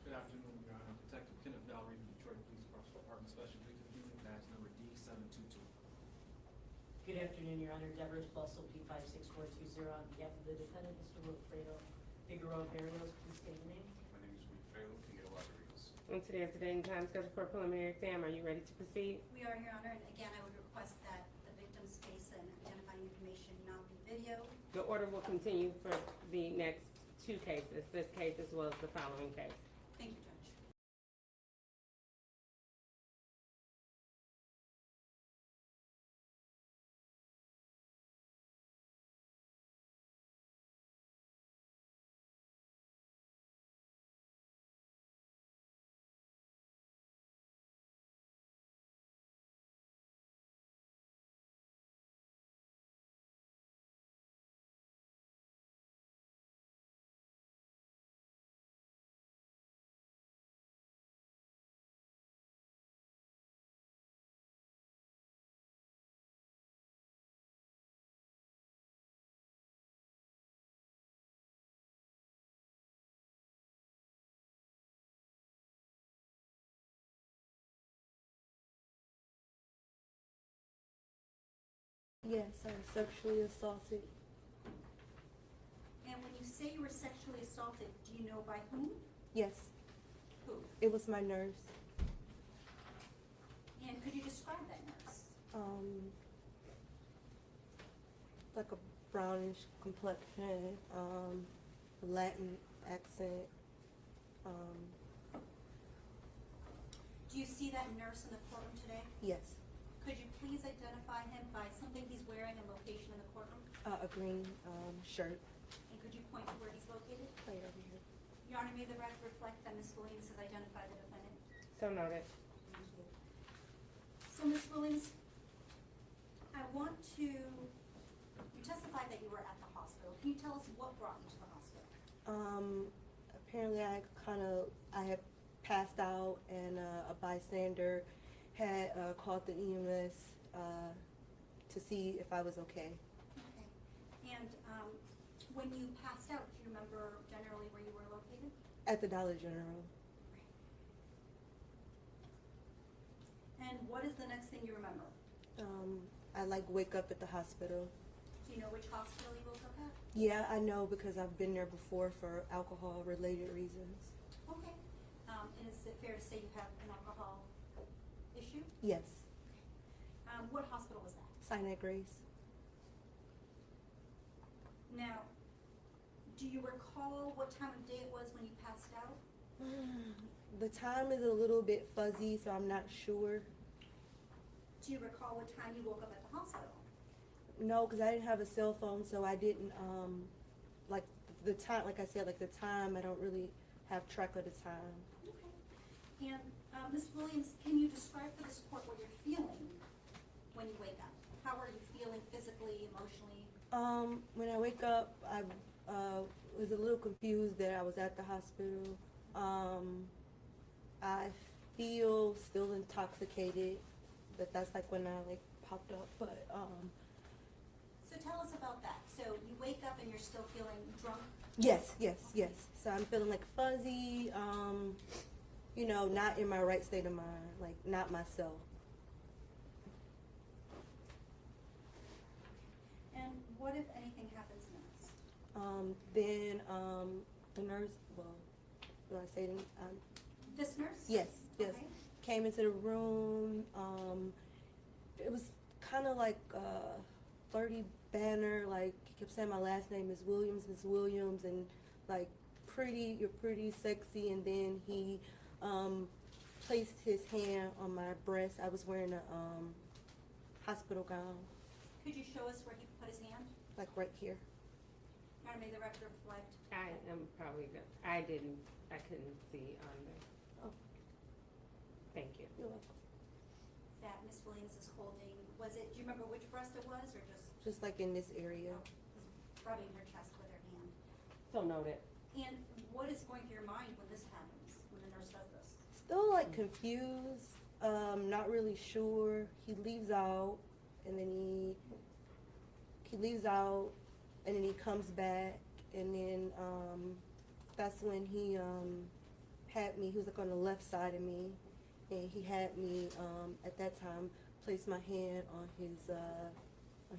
Good afternoon, Your Honor. Detective Kenneth Valerie, Detroit Police Department Special Victim Unit, badge number D722. Good afternoon, Your Honor. Deborah Bussell, P56420, on behalf of the defendant, Mr. Wilfredo Figueroa Barrios. Please state your name. My name is Wilfredo Figueroa Barrios. And today is the date and time scheduled for a preliminary exam. Are you ready to proceed? We are, Your Honor, and again, I would request that the victim's face and identifying information not be videoed. The order will continue for the next two cases, this case as well as the following case. Thank you, Judge. Yes, I was sexually assaulted. And when you say you were sexually assaulted, do you know by whom? Yes, Who? it was my nurse. And could you describe that nurse? Like a brownish complexion, Latin accent. Do you see that nurse in the courtroom today? Yes, Could you please identify him by something he's wearing and location in the courtroom? a green shirt. And could you point to where he's located? Right over here. Your Honor, may the record reflect that Ms. Williams has identified the defendant. So noted. So, Ms. Williams, I want to, you testified that you were at the hospital. Can you tell us what brought you to the hospital? Apparently I had passed out and a bystander had called the EMS to see if I was okay. Okay. And when you passed out, do you remember generally where you were located? At the Dollar General. And what is the next thing you remember? I wake up at the hospital. Do you know which hospital you woke up at? Yeah, I know because I've been there before for alcohol-related reasons. Okay. And is it fair to say you have an alcohol issue? Yes, What hospital was that? Sinai Grace. Now, do you recall what time of day it was when you passed out? The time is a little bit fuzzy, so I'm not sure. Do you recall what time you woke up at the hospital? No, because I didn't have a cell phone, so I didn't, like, the time, like I said, like the time, I don't really have track of the time. Okay. And, Ms. Williams, can you describe for this court what you're feeling when you wake up? How are you feeling physically, emotionally? When I wake up, I was a little confused that I was at the hospital. I feel still intoxicated, but that's like when I popped up, but So tell us about that. So you wake up and you're still feeling drunk? yes. So I'm feeling like fuzzy, not in my right state of mind, like not myself. And what, if anything, happens next? Then the nurse, well, do I say it? This nurse? Yes. Okay. Came into the room. It was kind of like a flirty banner. Like he kept saying my last name is Williams, Miss Williams, and like you're pretty sexy. And then he placed his hand on my breast. I was wearing a hospital gown, Could you show us where he put his hand? like right here. Your Honor, may the record reflect. I am probably good. I couldn't see on the, Oh, thank you. you're welcome. That Ms. Williams is holding, do you remember which breast it was, or Just like in this area. rubbing her chest with her hand? So noted. And what is going through your mind when this happens, when the nurse does this? Still like confused, not really sure. He leaves out, and then he leaves out, and then he comes back, and then that's when he had me. He was like on the left side of me, and he had me at that time place my hand on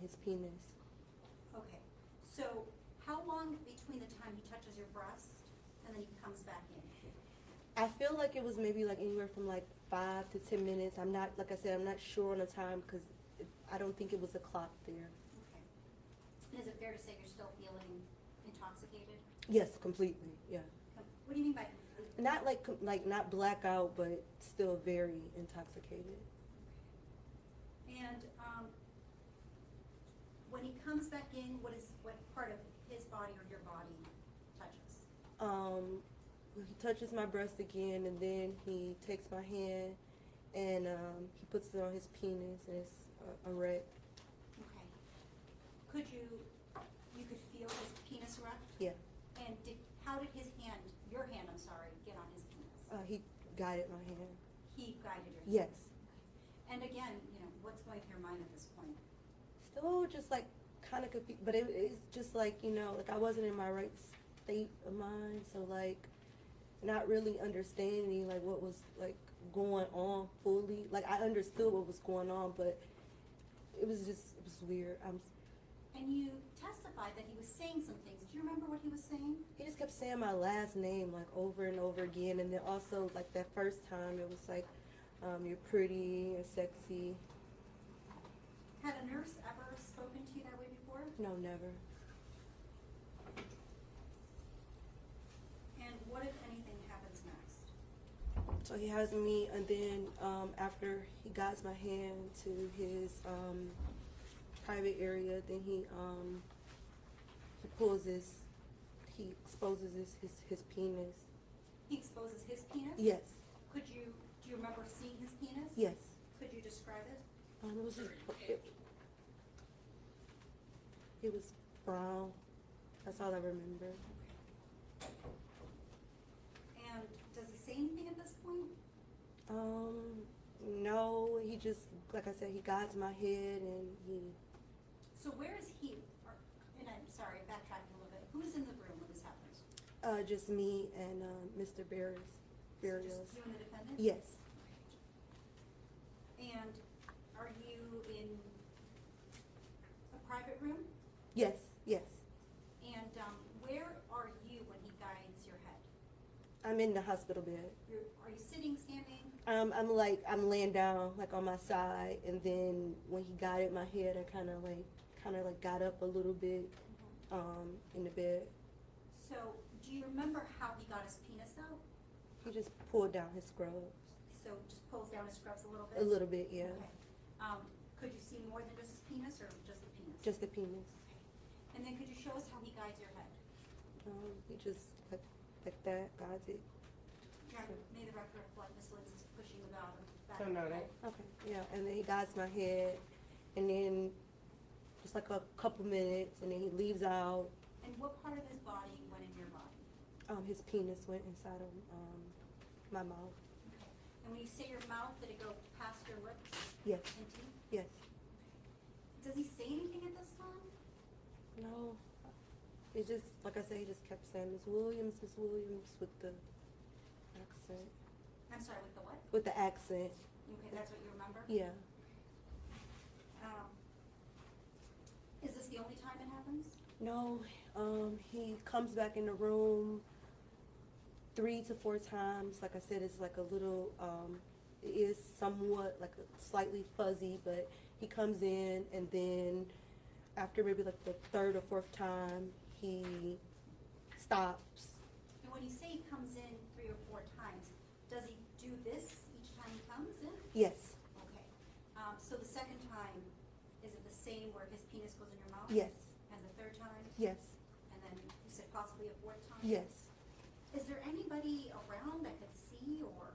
his penis. Okay, so how long between the time he touches your breast and then he comes back in? I feel like it was maybe like anywhere from like 5 to 10 minutes. I'm not, like I said, I'm not sure on the time because I don't think it was a clock there. Okay. And is it fair to say you're still feeling intoxicated? Yes, completely, yeah. What do you mean by completely? Not like not blackout, but still very intoxicated. And, when he comes back in, what part of his body or your body touches? He touches my breast again, and then he takes my hand and he puts it on his penis, and it's erect. Okay. You could feel his penis erect? Yeah. And how did your hand, I'm sorry, get on his penis? He guided my hand. He guided your hand? Yes. And again, what's going through your mind at this point? Still just like kind of confused, but it's just like, like I wasn't in my right state of mind, so like not really understanding like what was like going on fully. Like I understood what was going on, but it was weird. And you testified that he was saying some things. Do you remember what he was saying? He just kept saying my last name like over and over again, and then also like that first time it was like, you're pretty, you're sexy. Had a nurse ever spoken to you that way before? No, never. And what, if anything, happens next? So he has me, and then after he guides my hand to his private area, then he exposes his penis. He exposes his penis? Yes. Do you remember seeing his penis? Yes. Could you describe it? It was it was brown. That's all I remember. And does he say anything at this point? No, he just, like I said, he guides my head, and he. So where is he? And I'm sorry, backtracking a little bit. Who's in the room when this happens? Just me and Mr. Barrios. So just you and the defendant? Yes. And are you in a private room? Yes. Yes. And where are you when he guides your head? I'm in the hospital bed. Are you sitting, standing? I'm laying down like on my side, and then when he guided my head, I kind of like got up a little bit in the bed. So do you remember how he got his penis out? He just pulled down his scrubs So just pulls down his scrubs a little bit? a little bit, yeah. Okay. Could you see more than just his penis or just the penis? Just the penis. And then could you show us how he guides your head? He just like that guides it. May the record reflect Miss Lindsay's pushing the valve back. So and noted. forth. Okay, yeah, and then he guides my head, and then just like a couple minutes, and then he leaves out. And what part of his body went in your body? His penis went inside of my mouth. Okay. And when you say your mouth, did it go past your lips Yes, and teeth? yes. Does he say anything at this time? No, it just, like I said, he just kept saying Miss Williams, with the accent. I'm sorry, with the what? With the accent, Okay, that's what you remember? yeah. Is this the only time it happens? No, he comes back in the room 3 to 4 times. Like I said, it's like a little, it is somewhat like slightly fuzzy, but he comes in, and then after maybe like the 3rd or 4th time, he stops. And when you say he comes in 3 or 4 times, does he do this each time he comes in? Yes, Okay. So the second time, is it the same where his penis goes in your mouth? yes, And the 3rd time? yes, And then you said possibly a 4th time? yes. Is there anybody around that could see or?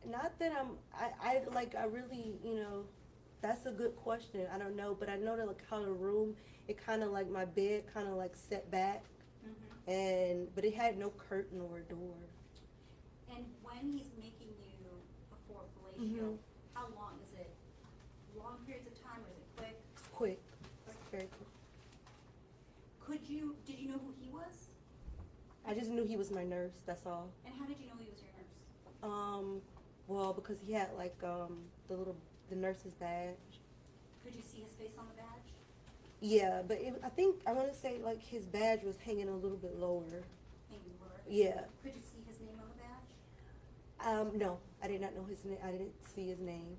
Not that I really, that's a good question. I don't know, but I know that like how the room, it kind of like my bed kind of like set back, but it had no curtain or door. And when he's making you before fellatio, how long? Is it long periods of time or is it quick? It's quick, it's very quick. Did you know who he was? I just knew he was my nurse. That's all. And how did you know he was your nurse? Well, because he had like the nurse's badge. Could you see his face on the badge? Yeah, but I want to say like his badge was hanging a little bit lower. Hanging lower? Yeah. Could you see his name on the badge? No, I did not know his name. I didn't see his name.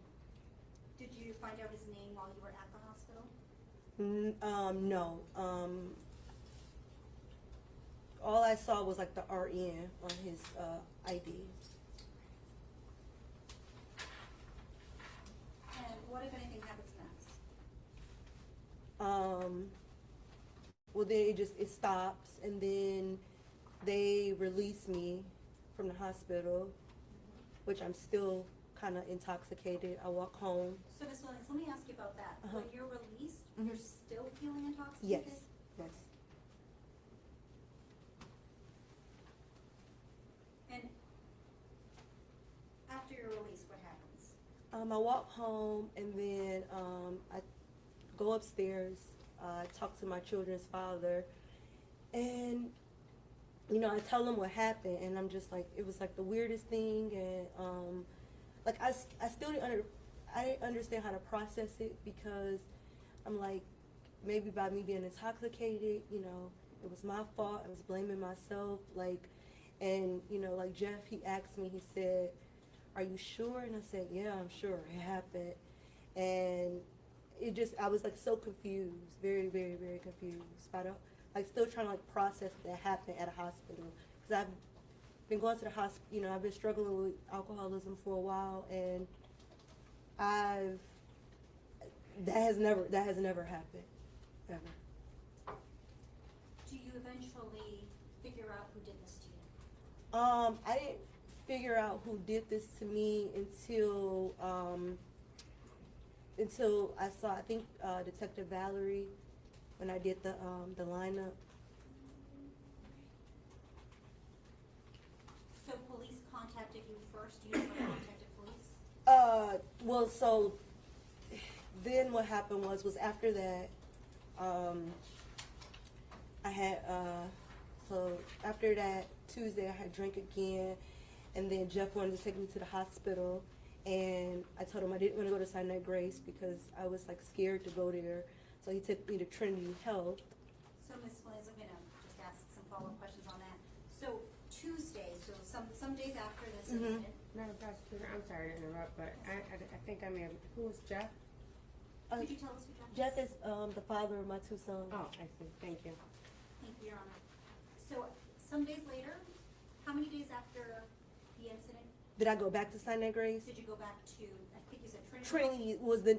Did you find out his name while you were at the hospital? No. All I saw was like the RN on his ID. And what if anything happens next? Well, then it stops, and then they release me from the hospital, which I'm still kind of intoxicated. I walk home. So Ms. Williams, let me ask you about that. Uh-huh. When you're released, Mhm. you're still feeling intoxicated? Yes, yes. And after you're released, what happens? I walk home, and then I go upstairs. Talk to my children's father, and I tell him what happened, and I'm just like, it was like the weirdest thing, and like I still I didn't understand how to process it, because I'm like, maybe by me being intoxicated, it was my fault. I was blaming myself, like, and like Jeff, he asked me, he said, "Are you sure?" And I said, "Yeah, I'm sure it happened." And I was like so confused, very, very, very confused by like still trying to like process that happened at a hospital, because I've been going to the hospital. I've been struggling with alcoholism for a while, and that has never happened, ever. Do you eventually figure out who did this to you? I didn't figure out who did this to me until I saw, I think, Detective Valerie, when I did the lineup. So police contacted you first, you never contacted police? Well, so then what happened was after that, I had, so after that Tuesday I had drank again, and then Jeff wanted to take me to the hospital, and I told him I didn't want to go to Sinai Grace because I was like scared to go there, so he took me to Trinity Health. So Ms. Williams, I'm gonna just ask some follow-up questions on that. So Tuesday, so some days after this Mhm. incident, Madam Prosecutor, I'm sorry to interrupt, but I think I may have, who was Jeff? could you tell us who Jeff is? Jeff is the father of my two sons. Oh, I see, thank you. Thank you, Your Honor. So some days later, how many days after the incident Did I go back to Sinai Grace? did you go back to, I think you said Trinity? Trinity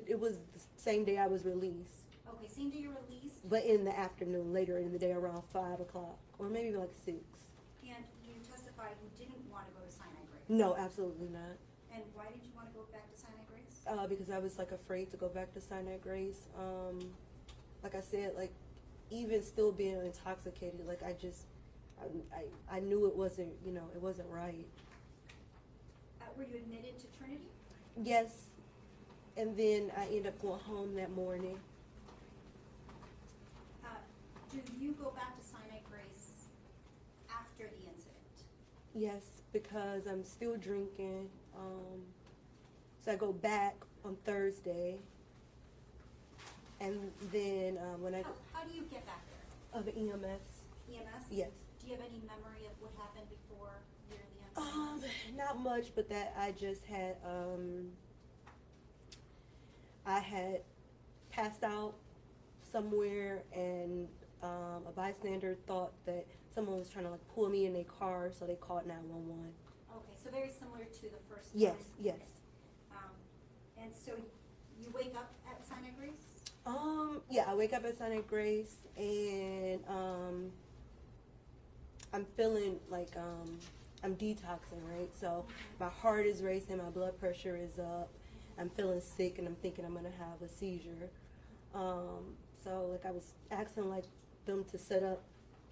it was the same day I was released, Okay, same day you're released, but in the afternoon, later in the day, around 5 o'clock, or maybe like 6. and you testified you didn't want to go to Sinai Grace? No, absolutely not. And why didn't you want to go back to Sinai Grace? Because I was like afraid to go back to Sinai Grace. Like I said, like even still being intoxicated, like I knew it wasn't, it wasn't right. Were you admitted to Trinity? Yes, and then I ended up going home that morning. Do you go back to Sinai Grace after the incident? Yes, because I'm still drinking. So I go back on Thursday, and then when I How do you get back there? of EMS. EMS? Yes. Do you have any memory of what happened before you're in the ambulance? Not much, but that I just had I had passed out somewhere, and a bystander thought that someone was trying to like pull me in their car, so they called 911. Okay, so very similar to the first Yes, time? yes. Okay. And so you wake up at Sinai Grace? Yeah, I wake up at Sinai Grace, and I'm feeling like I'm detoxing, right? So my heart is racing, my blood pressure is up, I'm feeling sick, and I'm thinking I'm gonna have a seizure. So like I was asking like them to set up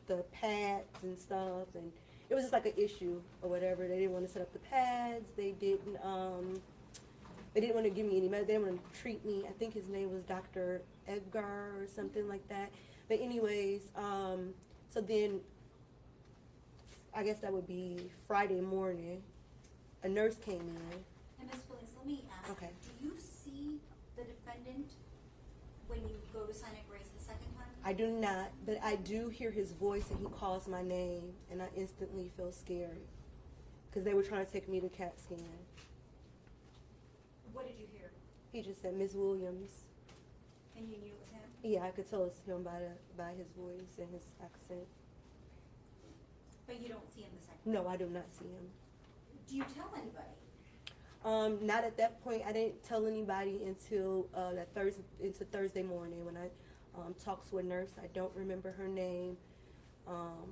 the pads and stuff, and it was just like an issue or whatever. They didn't want to set up the pads. They didn't want to give me any med. They didn't want to treat me. I think his name was Dr. Edgar or something like that. But anyways, so then I guess that would be Friday morning. A nurse came in. And Ms. Williams, let me ask, Okay. do you see the defendant when you go to Sinai Grace the second time? I do not, but I do hear his voice, and he calls my name, and I instantly feel scared because they were trying to take me to CAT scan. What did you hear? He just said, "Ms. Williams." And you knew it was him? Yeah, I could tell it's him by his voice and his accent. But you don't see him the second? No, I do not see him. Do you tell anybody? Not at that point. I didn't tell anybody until Thursday morning when I talked to a nurse. I don't remember her name,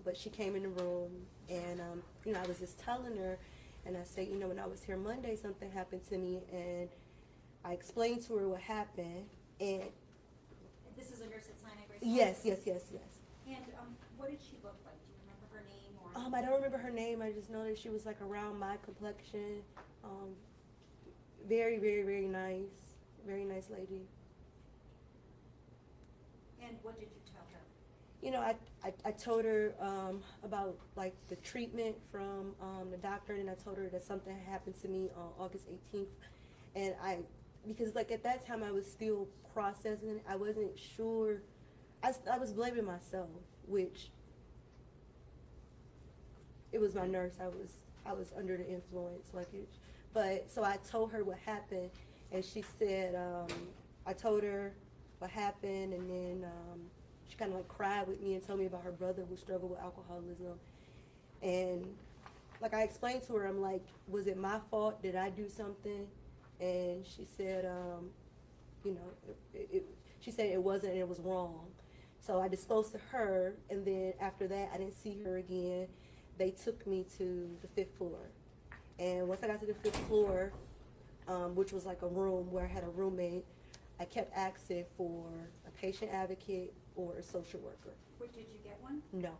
but she came in the room, and I was just telling her, and I said, when I was here Monday, something happened to me, and I explained to her what happened, and This is a nurse at Sinai Grace yes. Hospital? And what did she look like? Do you remember her name or? I don't remember her name. I just know that she was like around my complexion. Very, very, very nice lady. And what did you tell her? I told her about like the treatment from the doctor, and I told her that something had happened to me on August 18th, and because like at that time I was still processing. I wasn't sure. I was blaming myself, which it was my nurse. I was under the influence, but so I told her what happened, and she said I told her what happened, and then she kind of like cried with me and told me about her brother who struggled with alcoholism, and like I explained to her, I'm like, was it my fault? Did I do something? And she said, she said it wasn't, and it was wrong. So I disclosed to her, and then after that, I didn't see her again. They took me to the 5th floor. And once I got to the 5th floor, which was like a room where I had a roommate, I kept asking for a patient advocate or a social worker. Did you get one? No.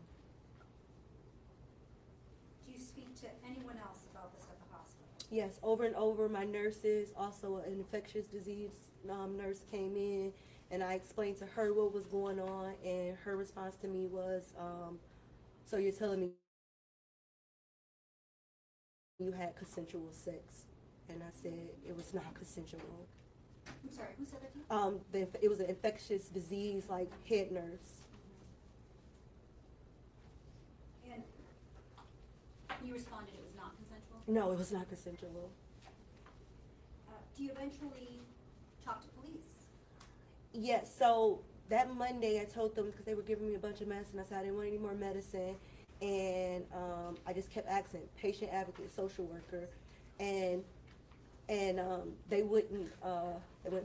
Do you speak to anyone else about this at the hospital? Yes, over and over, my nurses, also an infectious disease nurse came in, and I explained to her what was going on, and her response to me was, so you're telling me you had consensual sex? And I said it was not consensual. I'm sorry, who said that to you? It was an infectious disease, like, head nurse. And you responded it was not consensual? No, it was not consensual. Do you eventually talk to police? Yes, so that Monday I told them, because they were giving me a bunch of medicine, I said I didn't want any more medicine, and I just kept asking, patient advocate, social worker, and they wouldn't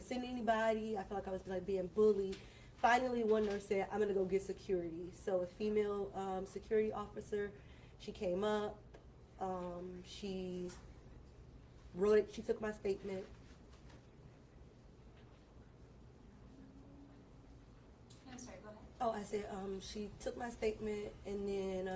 send anybody. I felt like I was like being bullied. Finally, one nurse said, I'm gonna go get security. So a female security officer, she came up, she wrote it, she took my statement. I'm sorry, go ahead. Oh, I said, she took my statement, and then,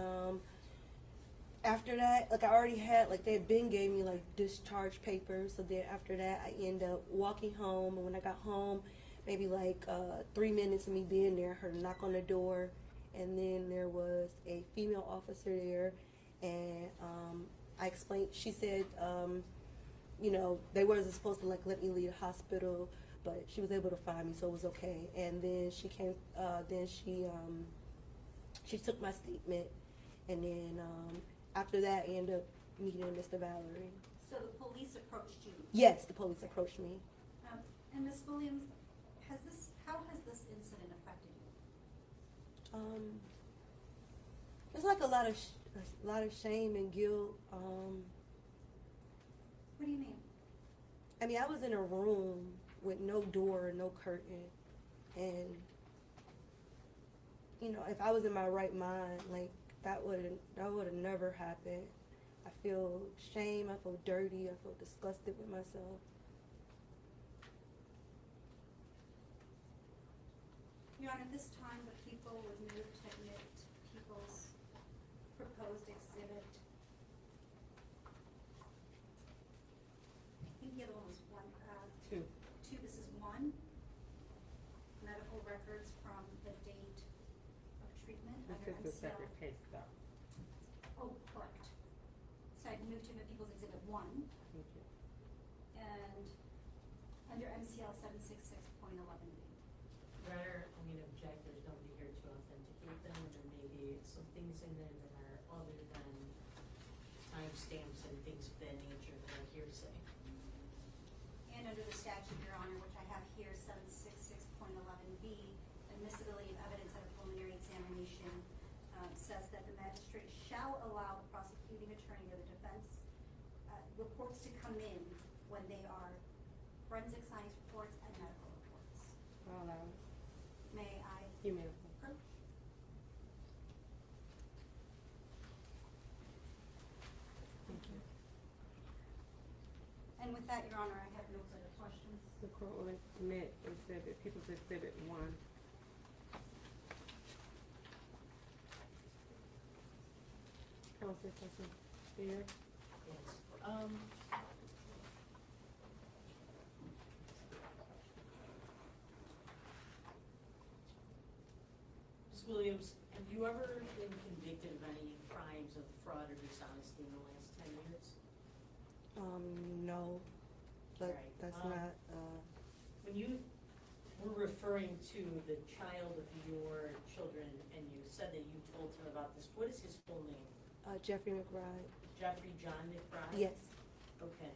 after that, like I already had, like they had been gave me like discharge papers, so then after that I ended up walking home, and when I got home, maybe like 3 minutes of me being there, I heard a knock on the door, and then there was a female officer there, and I explained, she said, they wasn't supposed to like let me leave the hospital, but she was able to find me, so it was okay. And then she came, she took my statement, and then after that I ended up meeting Mr. Valerie. So the police approached you? Yes, the police approached me. And Ms. Williams, how has this incident affected you? There's like a lot of shame and guilt. What do you mean? I mean, I was in a room with no door, no curtain, and if I was in my right mind, like that would have never happened. I feel shame. I feel dirty. I feel disgusted with myself. Your Honor, this time the people would move to admit people's proposed exhibit. I think the other one was Two. two, this is one. Medical records from the date of treatment under This is a MCL. separate case though. Oh, correct. So I'd move to admit people's exhibit one, Thank you. and under MCL 766.11B. Your Honor, I'm gonna object, there's nobody here to authenticate them, and there may be some things in there that are other than timestamps and things of that nature that are hearsay. And under the statute, Your Honor, which I have here, 766.11B, says that the magistrate shall allow the prosecuting attorney or the defense reports to come in when they are forensic science reports and medical reports. All out. May I? You may. Thank you. And with that, Your Honor, I have no further questions. The court will admit exhibit, People's Exhibit 1. Counsel, question here? Yes. Ms. Williams, have you ever been convicted of any crimes of fraud or dishonesty in the last 10 years? No, but Right, that's um, not, When you were referring to the child of your children and you said that you told him about this, what is his full name? Jeffrey McBride. Jeffrey John McBride? Yes. Okay.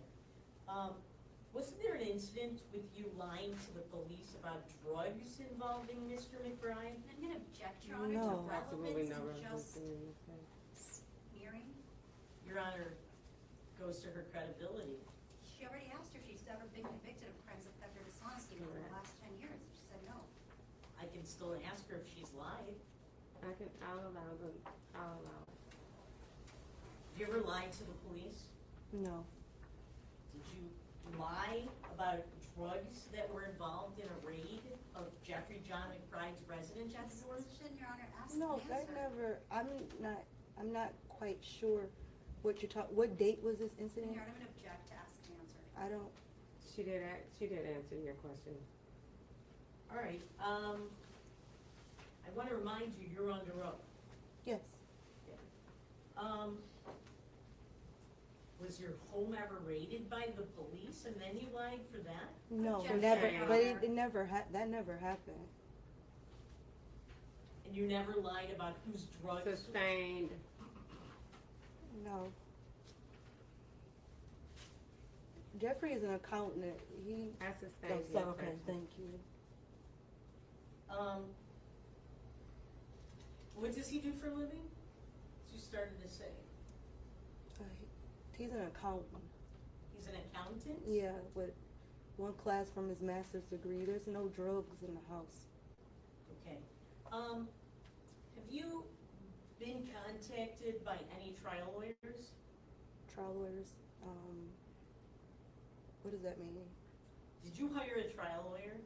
Wasn't there an incident with you lying to the police about drugs involving Mr. McBride? I'm gonna object, Your Honor, No. to Absolutely relevance no and relevance just in this case. smearing. Your Honor, goes to her credibility. She already asked her if she's ever been convicted of crimes of theft or dishonesty within the Correct. last 10 years, and she said no. I can still ask her if she's lied. I'll allow it. Have you ever lied to the police? No. Did you lie about drugs that were involved in a raid of Jeffrey John McBride's residence of Just, yours? shouldn't Your Honor ask No, and that answer? never, I'm not quite sure what date was this And incident? Your Honor, I'm gonna object to ask and answer. I don't, She did answer your question. All right, I want to remind you, you're under oath. yes. Was your home ever raided by the police and then you lied for that? No, Objection, never, Your but Honor. it never that never happened. And you never lied about whose drugs? Sustained. No. Jeffrey is an accountant. He, I sustained oh, the so, okay, objection. thank you. What does he do for a living? As you started to say. He's an accountant. He's an accountant? Yeah, with one class from his master's degree. There's no drugs in the house. Okay. Have you been contacted by any trial lawyers? Trial lawyers. What does that mean? Did you hire a trial lawyer?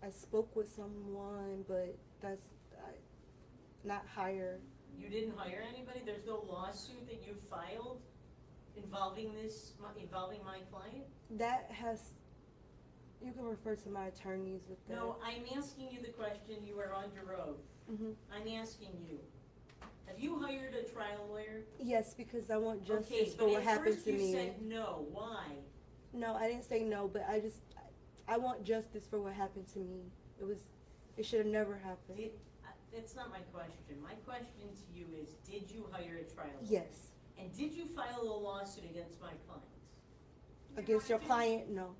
I spoke with someone, but that's not hire. You didn't hire anybody? There's no lawsuit that you filed involving my client? That has, you can refer to my attorneys with that. No, I'm asking you the question, you are under oath. Hmm. I'm asking you, have you hired a trial lawyer? Yes, because I want Okay, justice but for what at happened first to you me. said no, why? No, I didn't say no, but I want justice for what happened to me. It should have never happened. That's not my question. My question to you is, did you hire a trial lawyer? Yes. And did you file a lawsuit against my client? Against your client, no.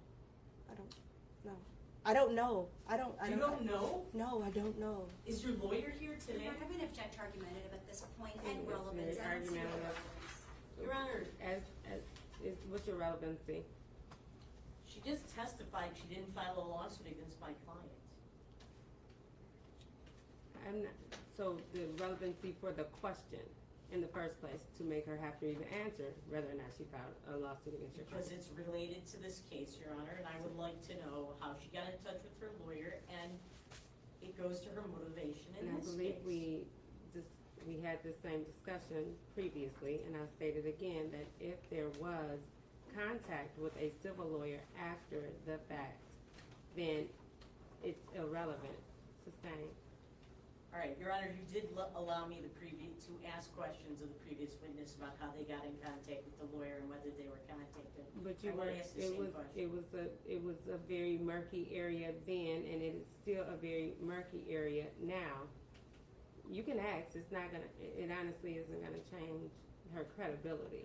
I don't know. I don't know. You don't know? No, I don't know. Is your lawyer here today? Your Honor, I'm gonna object argumentative at this point It's and relevance. very I don't see no argumentative. relevance. Your Honor, What's your relevancy? she just testified she didn't file a lawsuit against my client. So the relevancy for the question in the first place to make her have to even answer whether or not she filed a lawsuit against your Because client. it's related to this case, Your Honor, and I would like to know how she got in touch with her lawyer, and it goes to her motivation in And I this believe case. we had the same discussion previously, and I stated again that if there was contact with a civil lawyer after the fact, then it's irrelevant. Sustained. All right, Your Honor, you did allow me to ask questions of the previous witness about how they got in contact with the lawyer and whether they were contacted. But you I were, wanna ask the same question. it was a very murky area then, and it is still a very murky area now. You can ask, it honestly isn't gonna change her credibility.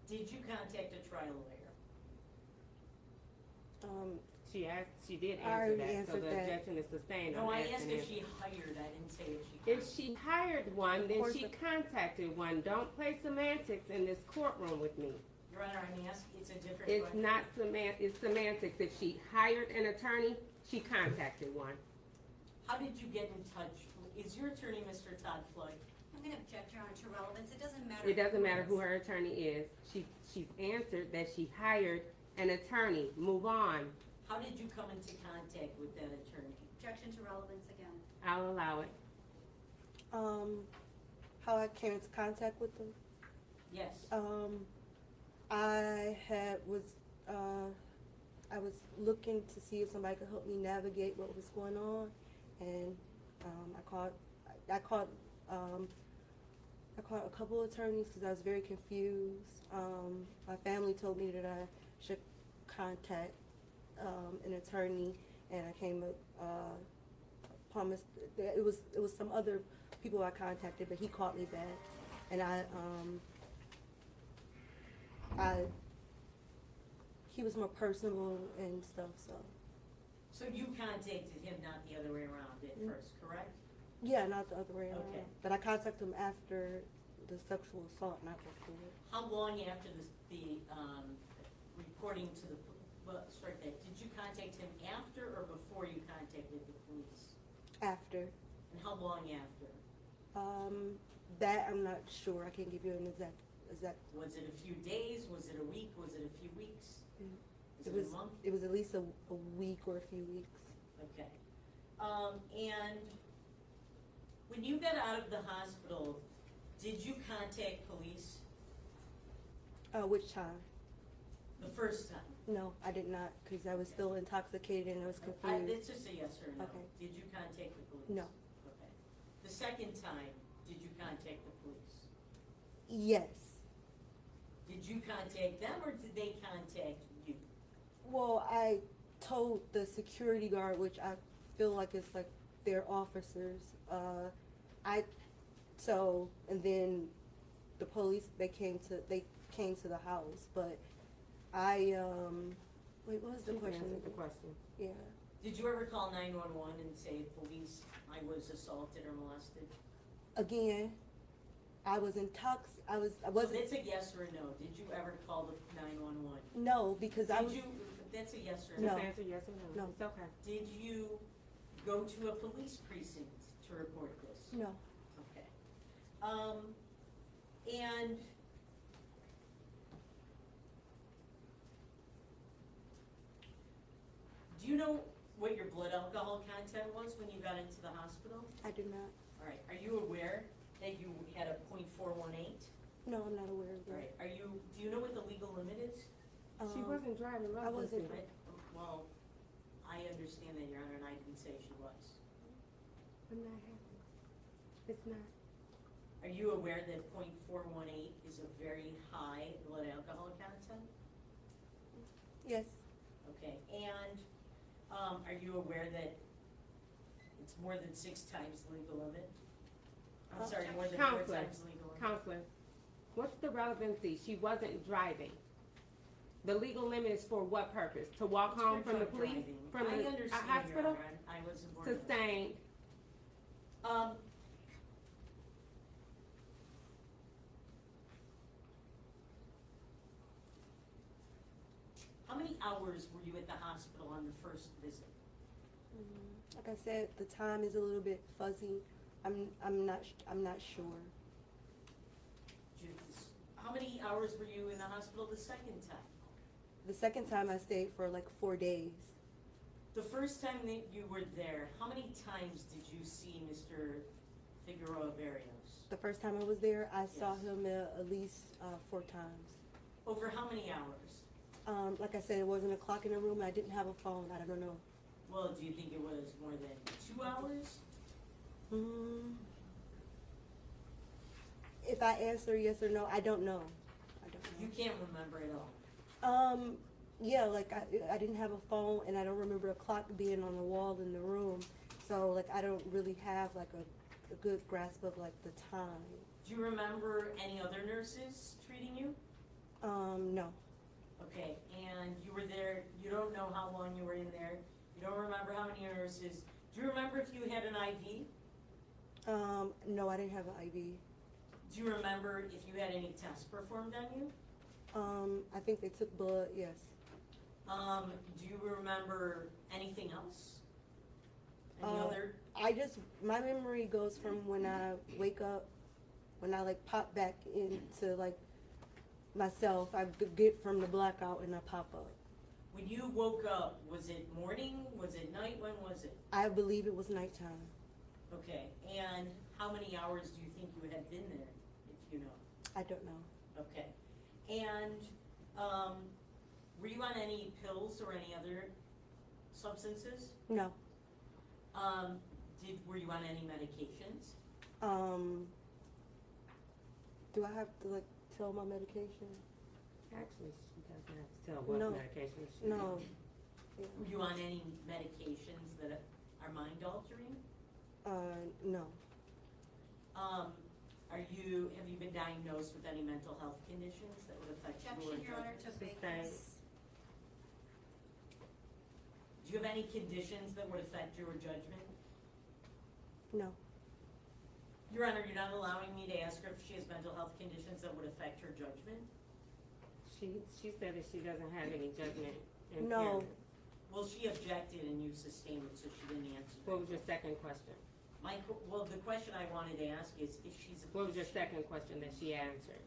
Did you contact a trial lawyer? She did I answer already that, so answered the that. objection is sustained No, on I asking asked if if- she hired, I didn't say if she. If she hired one, then course she it- contacted one. Don't play semantics in this courtroom with me. Your Honor, I'm asking, it's a different It's question. not it's semantics. If she hired an attorney, she contacted one. How did you get in touch? Is your attorney Mr. Todd Floyd? I'm gonna object, Your Honor, to relevance, it doesn't matter. It doesn't matter it who is. her attorney is. She's answered that she hired an attorney. Move on. How did you come into contact with that attorney? Objection to relevance again. I'll allow it. How I came into contact with them. Yes. I was looking to see if somebody could help me navigate what was going on, and I called a couple of attorneys because I was very confused. My family told me that I should contact an attorney, and I came upon it was some other people I contacted, but he called me back, and he was more personable and stuff, so. So you contacted him, not the other way around at Mm. first, correct? Yeah, not the other way around. Okay. But I contacted him after the sexual assault, not before. How long after the reporting to the, strike that, did you contact him after or before you contacted the police? After. And how long after? That I'm not sure. I can't give you an exact. Was it a few days, was it a week, was it a few weeks? It Was was. it a month? It was at least a week or a few weeks. Okay. And when you got out of the hospital, did you contact police Which time? the first time? No, I did not, because I was still intoxicated and I was confused. It's just a yes or a no. Okay. Did you contact the police? No. Okay. The second time, did you contact the police? Yes. Did you contact them or did they contact you? Well, I told the security guard, which I feel like it's like their officers. And then the police they came to the house, but wait, what was the She's question? answered the question. Yeah. Did you ever call 911 and say, police, I was assaulted or molested? Again, I was I So wasn't. that's a yes or a no. Did you ever call the 911? No, because I Did was. you, that's a yes or a No. Just answer yes or no. No. It's okay. Did you go to a police precinct to report this? No. Okay. And do you know what your blood alcohol content was when you got into the hospital? I do not. All right. Are you aware that you had a .418? No, I'm not aware of All that. right. Do you know what the legal limit is? She wasn't driving. I wasn't. Well, I understand that, Your Honor, and I didn't say she was. I'm not happy. It's not. Are you aware that .418 is a very high blood alcohol content? Yes. Okay, and are you aware that it's more than 6 times the legal limit? I'm sorry, more than 4 Counselor, times the legal limit? Counselor, what's the relevancy? She wasn't driving. The legal limit is for what purpose? To walk It's home for from the drunk police? driving. From I the understand, Your hospital? Honor, I wasn't born. Sustained. How many hours were you at the hospital on the first visit? Like I said, the time is a little bit fuzzy. I'm not sure. How many hours were you in the hospital the second time? The second time I stayed for like 4 days. The first time that you were there, how many times did you see Mr. Figueroa Barrios? The first time I was there, I saw Yes. him at least 4 times. Over how many hours? Like I said, it wasn't a clock in the room. I didn't have a phone. I don't know. Well, do you think it was more than 2 hours? If I answer yes or no, I don't know. I don't You know. can't remember at all. Yeah, like I didn't have a phone, and I don't remember a clock being on the wall in the room. So like I don't really have like a good grasp of like the time. Do you remember any other nurses treating you? No. Okay, and you were there, you don't know how long you were in there, you don't remember how many nurses. Do you remember if you had an IV? No, I didn't have an IV. Do you remember if you had any tests performed on you? I think they took blood, yes. Do you remember anything else? Any Uh, other? My memory goes from when I wake up, when I like pop back into like myself. I get from the blackout and I pop up. When you woke up, was it morning, was it night, when was it? I believe it was nighttime. Okay, and how many hours do you think you had been there, if you know? I don't know. Okay, and, were you on any pills or any other substances? No. Were you on any medications? Do I have to like tell my medication? Actually, she doesn't have to tell what No. medication she No. is. Were you on any medications that are mind altering? No. Have you been diagnosed with any mental health conditions that would affect your Objection, Your Honor, judgment? to vagueness. Do you have any conditions that would affect your judgment? No. Your Honor, you're not allowing me to ask her if she has mental health conditions that would affect her judgment? She said that she doesn't have any judgment No. impairment. Well, she objected and you sustained it, so she didn't answer. What was your second question? The question I wanted to ask is if she's. What was your second question that she answered?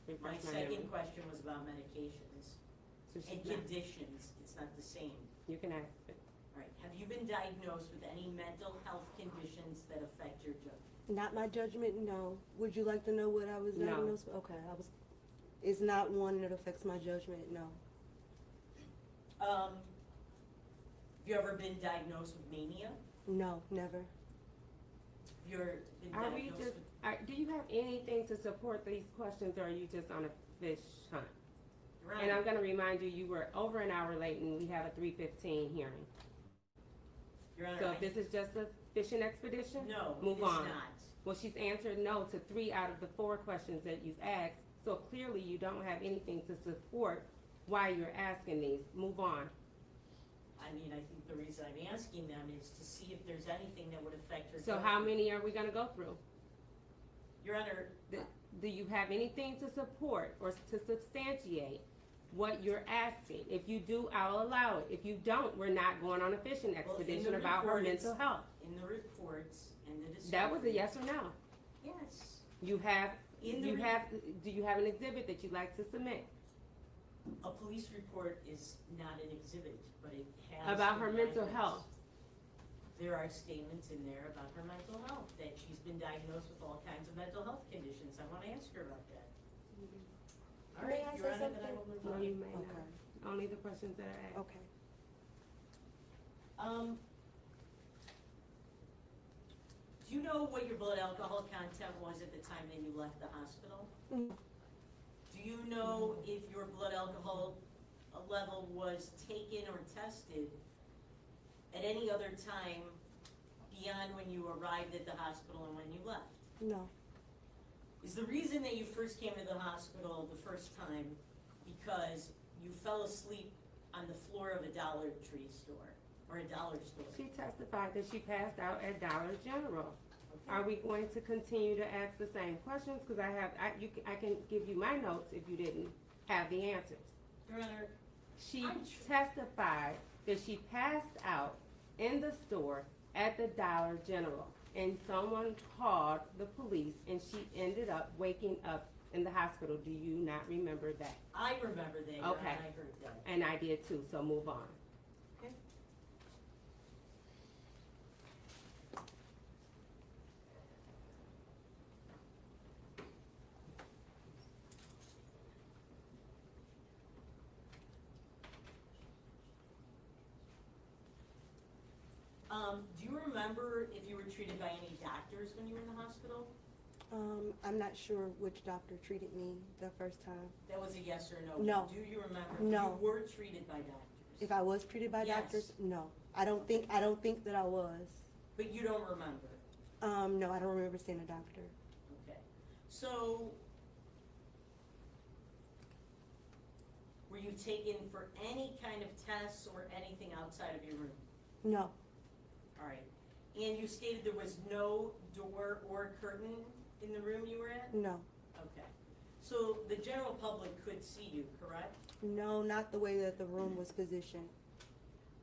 My Refresh second memory. question was about medications So and she's not, conditions, it's not the same. you can ask it. All right, have you been diagnosed with any mental health conditions that affect your judgment? Not my judgment, no. Would you like to know what I was No. diagnosed with? Okay, it's not one that affects my judgment, no. Have you ever been diagnosed with mania? No, never. Have you ever been Are we diagnosed just, with? do you have anything to support these questions, or are you just on a fish hunt? Your And I'm Honor, gonna remind you, you were over an hour late and we have a 3:15 hearing. Your Honor, So if this is just a fishing expedition? no, it move is on. not. Well, she's answered no to 3 out of the 4 questions that you've asked, so clearly you don't have anything to support why you're asking these. Move on. I mean, I think the reason I'm asking them is to see if there's anything that would affect her So judgment. how many are we gonna go through? Your Honor, Do you have anything to support or to substantiate what you're asking? If you do, I'll allow it. If you don't, we're not going on a fishing Well, in the expedition about her report, it's- mental health. in the reports and the discovery. That was a yes or no. Yes. You have, In the you re- have, do you have an exhibit that you'd like to submit A police report is not an exhibit, but it has. about her been mental diagnosed. health? There are statements in there about her mental health, that she's been diagnosed with all kinds of mental health conditions. I wanna ask her about that. All May right, I Your say Honor, then I something? will move No, on. you may not. Okay. Only the questions that are asked. Okay. Do you know what your blood alcohol content was at the time that you left the hospital? Mm. Do you know if your blood alcohol level was taken or tested at any other time beyond when you arrived at the hospital and when you left? No. Is the reason that you first came to the hospital the first time because you fell asleep on the floor of a Dollar Tree store or a dollar store? She testified that she passed out at Dollar General. Okay. Are we going to continue to ask the same questions? Cause I can give you my notes if you didn't have the answers. Your Honor, She I'm sure- testified that she passed out in the store at the Dollar General, and someone called the police, and she ended up waking up in the hospital. Do you not remember that? I remember that, Your Honor, Okay. I heard that. And I did too, so move on. Okay. Do you remember if you were treated by any doctors when you were in the hospital? I'm not sure which doctor treated me the first time. That was a yes or no? No. Do you remember? No. You were treated by doctors? If I was treated by Yes. doctors, no. I don't think that I was. But you don't remember? No, I don't remember seeing a doctor. Okay. So, were you taken for any kind of tests or anything outside of your room? No, All right. And you stated there was no door or curtain in the room you were in? no, Okay. So the general public could see you, correct? no, not the way that the room was positioned.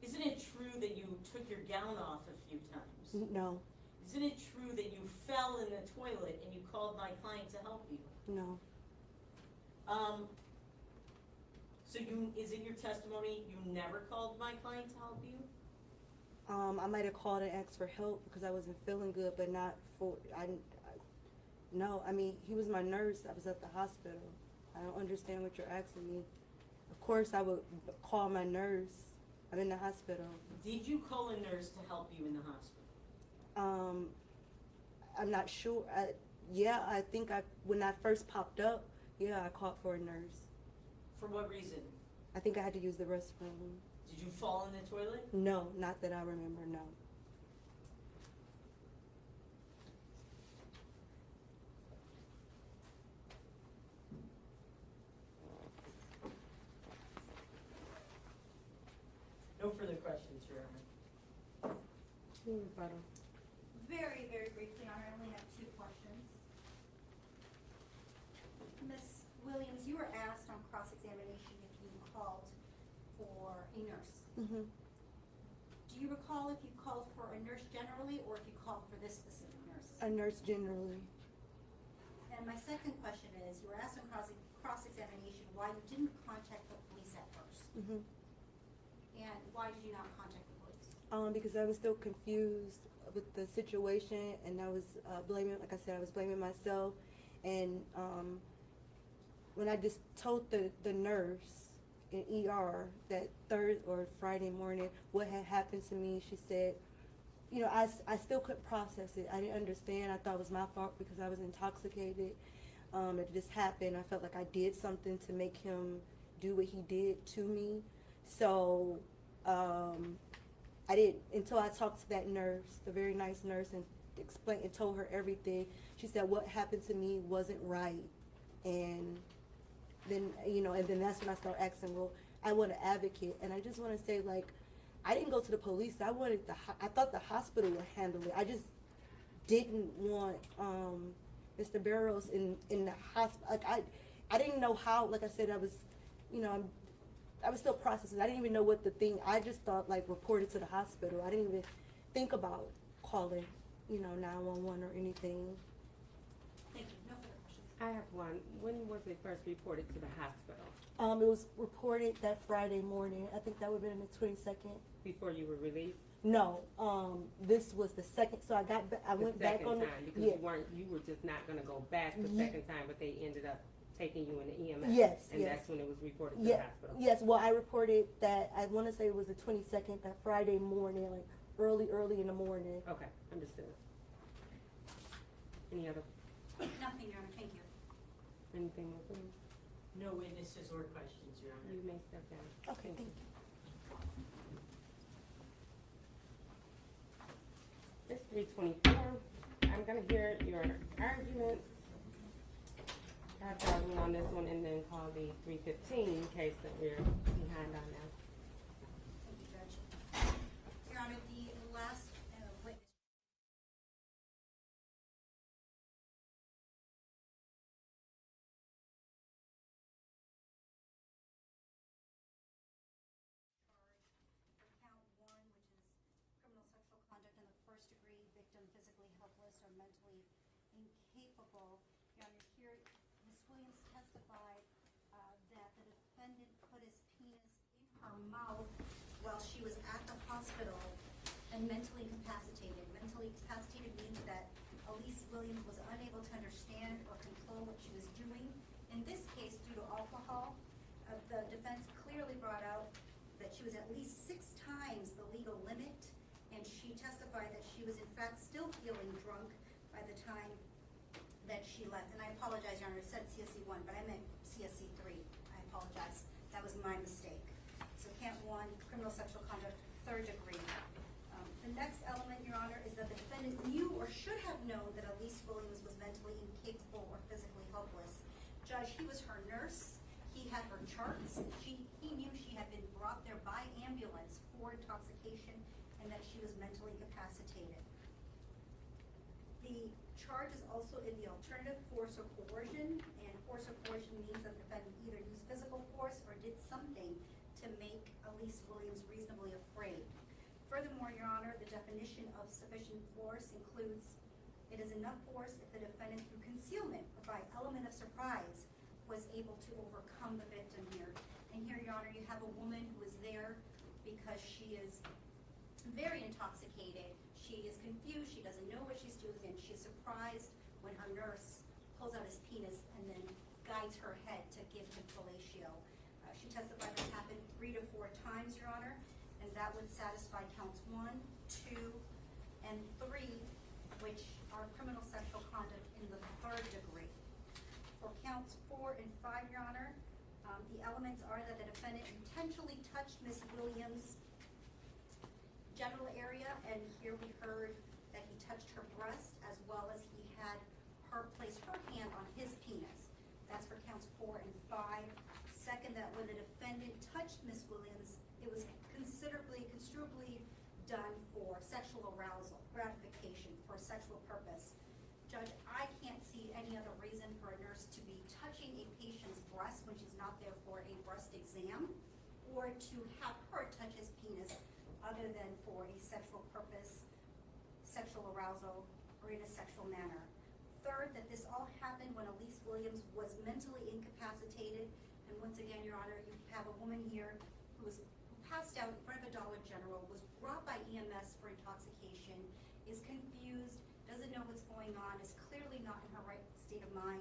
Isn't it true that you took your gown off a few times? No, Isn't it true that you fell in the toilet and you called my client to help you? no, So is it your testimony you never called my client to help you? I might have called and asked for help because I wasn't feeling good, but not for, no, I mean, he was my nurse, I was at the hospital. I don't understand what you're asking me. Of course, I would call my nurse, I'm in the hospital. Did you call a nurse to help you in the hospital? I'm not sure, I think when I first popped up, yeah, I called for a nurse. For what reason? I think I had to use the restroom. Did you fall in the toilet? No, not that I remember, no. No further questions, Your Honor. Rebuttal. Very, very briefly, Your Honor, I only have 2 questions. Ms. Williams, you were asked on cross-examination if you called for a nurse. Mm-hmm. Do you recall if you called for a nurse generally or if you called for this specific nurse? A nurse generally. And my second question is, you were asked on cross-examination why you didn't contact the police at first. Mm-hmm. And why did you not contact the police? Because I was still confused with the situation, and I was blaming, like I said, I was blaming myself. And when I just told the nurse in ER that Thursday or Friday morning what had happened to me, she said, you know, I still couldn't process it. I didn't understand. I thought it was my fault because I was intoxicated. It just happened. I felt like I did something to make him do what he did to me. So I didn't, until I talked to that nurse, the very nice nurse, and explained and told her everything. She said what happened to me wasn't right. And then, you know, and then that's when I started asking, well, I want an advocate. And I just want to say, like, I didn't go to the police. I thought the hospital would handle it. I just didn't want Mr. Barrows in the hospital. Like, I didn't know how, like I said, I was, you know, I was still processing. I didn't even know what the thing, I just thought, like, reported to the hospital. I didn't even think about calling, you know, 911 or anything. Thank you. No further questions. I have one. When was it first reported to the hospital? It was reported that Friday morning. I think that would have been the 22nd. Before you were released? No, this was the second, so I went back on The the, second time, because you were just not gonna go back the second time, but they ended up taking you in the EMS. Yes, And yes. that's when it was reported to the Yeah, hospital. yes, well, I reported that, I wanna say it was the 22nd, that Friday morning, like early in the morning. Okay, understood. Any other, Nothing, Your Honor. Thank you. anything else? No witnesses or questions, Your Honor. You may step down. Okay, thank you. It's 3:24. I'm gonna hear your arguments. After I rule on this one and then call the 3:15 case that we're behind on now. Thank you, Judge. Your Honor, the last witness. For count 1, which is criminal sexual conduct in the first degree, victim physically helpless or mentally incapable. Your Honor, here, Ms. Williams testified that the defendant put his penis in her mouth while she was at the hospital and mentally incapacitated. Mentally incapacitated means that Elise Williams was unable to understand or control what she was doing. In this case, due to alcohol, the defense clearly brought out that she was at least 6 times the legal limit, and she testified that she was in fact still feeling drunk by the time that she left. And I apologize, Your Honor, it said CSC 1, but I meant CSC 3. I apologize. That was my mistake. So count 1, criminal sexual conduct, 3rd degree. The next element, Your Honor, is that the defendant knew or should have known that Elise Williams was mentally incapable or physically helpless. Judge, he was her nurse. He had her charts. and that she was mentally incapacitated. The charge is also in the alternative, force or coercion, and force or coercion means that the defendant either used physical force or did something to make Elise Williams reasonably afraid. Furthermore, Your Honor, the definition of sufficient force includes it is enough force if the defendant through concealment or by element of surprise was able to overcome the victim here. And here, Your Honor, you have a woman who is there because she is very intoxicated. She is confused, she doesn't know what she's doing, and she's surprised when her nurse pulls out his penis and then guides her head to give him fellatio. She testified this happened 3 to 4 times, Your Honor, and that would satisfy counts 1, 2, and 3, which are criminal sexual conduct in the 3rd degree. For counts 4 and 5, Your Honor, the elements are that the defendant intentionally touched Ms. Williams' genital area, and here we heard that he touched her breast as well as he had her place her hand on his penis. That's for counts 4 and 5. Second, that when the defendant touched Ms. Williams, it was construably done for sexual arousal, gratification, for a sexual purpose. Judge, I can't see any other reason for a nurse to be touching a patient's breast when she's not there for a breast exam, or to have her touch his penis other than for a sexual purpose, sexual arousal, or in a sexual manner. Third, that this all happened when Elise Williams was mentally incapacitated. And once again, Your Honor, you have a woman here who passed out in front of a Dollar General, was brought by EMS for intoxication, is confused, doesn't know what's going on, is clearly not in her right state of mind,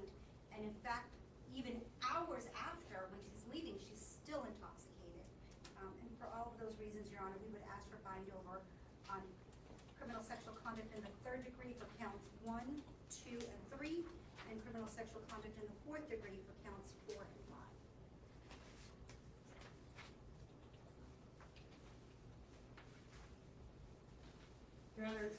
and in fact, even hours after, when she's leaving, she's still intoxicated. And for all of those reasons, Your Honor, we would ask for bind over on criminal sexual conduct in the 3rd degree for counts 1, 2, and 3, and criminal sexual conduct in the 4th degree for counts 4 and 5. Your Honor,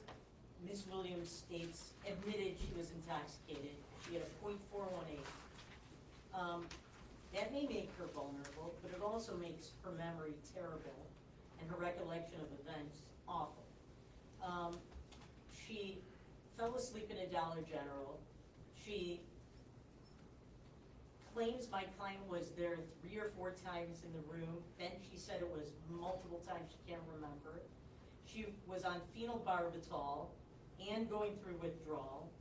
Ms. Williams states, admitted she was intoxicated. She had a .418. That may make her vulnerable, but it also makes her memory terrible and her recollection of events awful. She fell asleep in a Dollar General. She claims my client was there 3 or 4 times in the room. Then she said it was multiple times, she can't remember. She was on phenobarbital and going through withdrawal.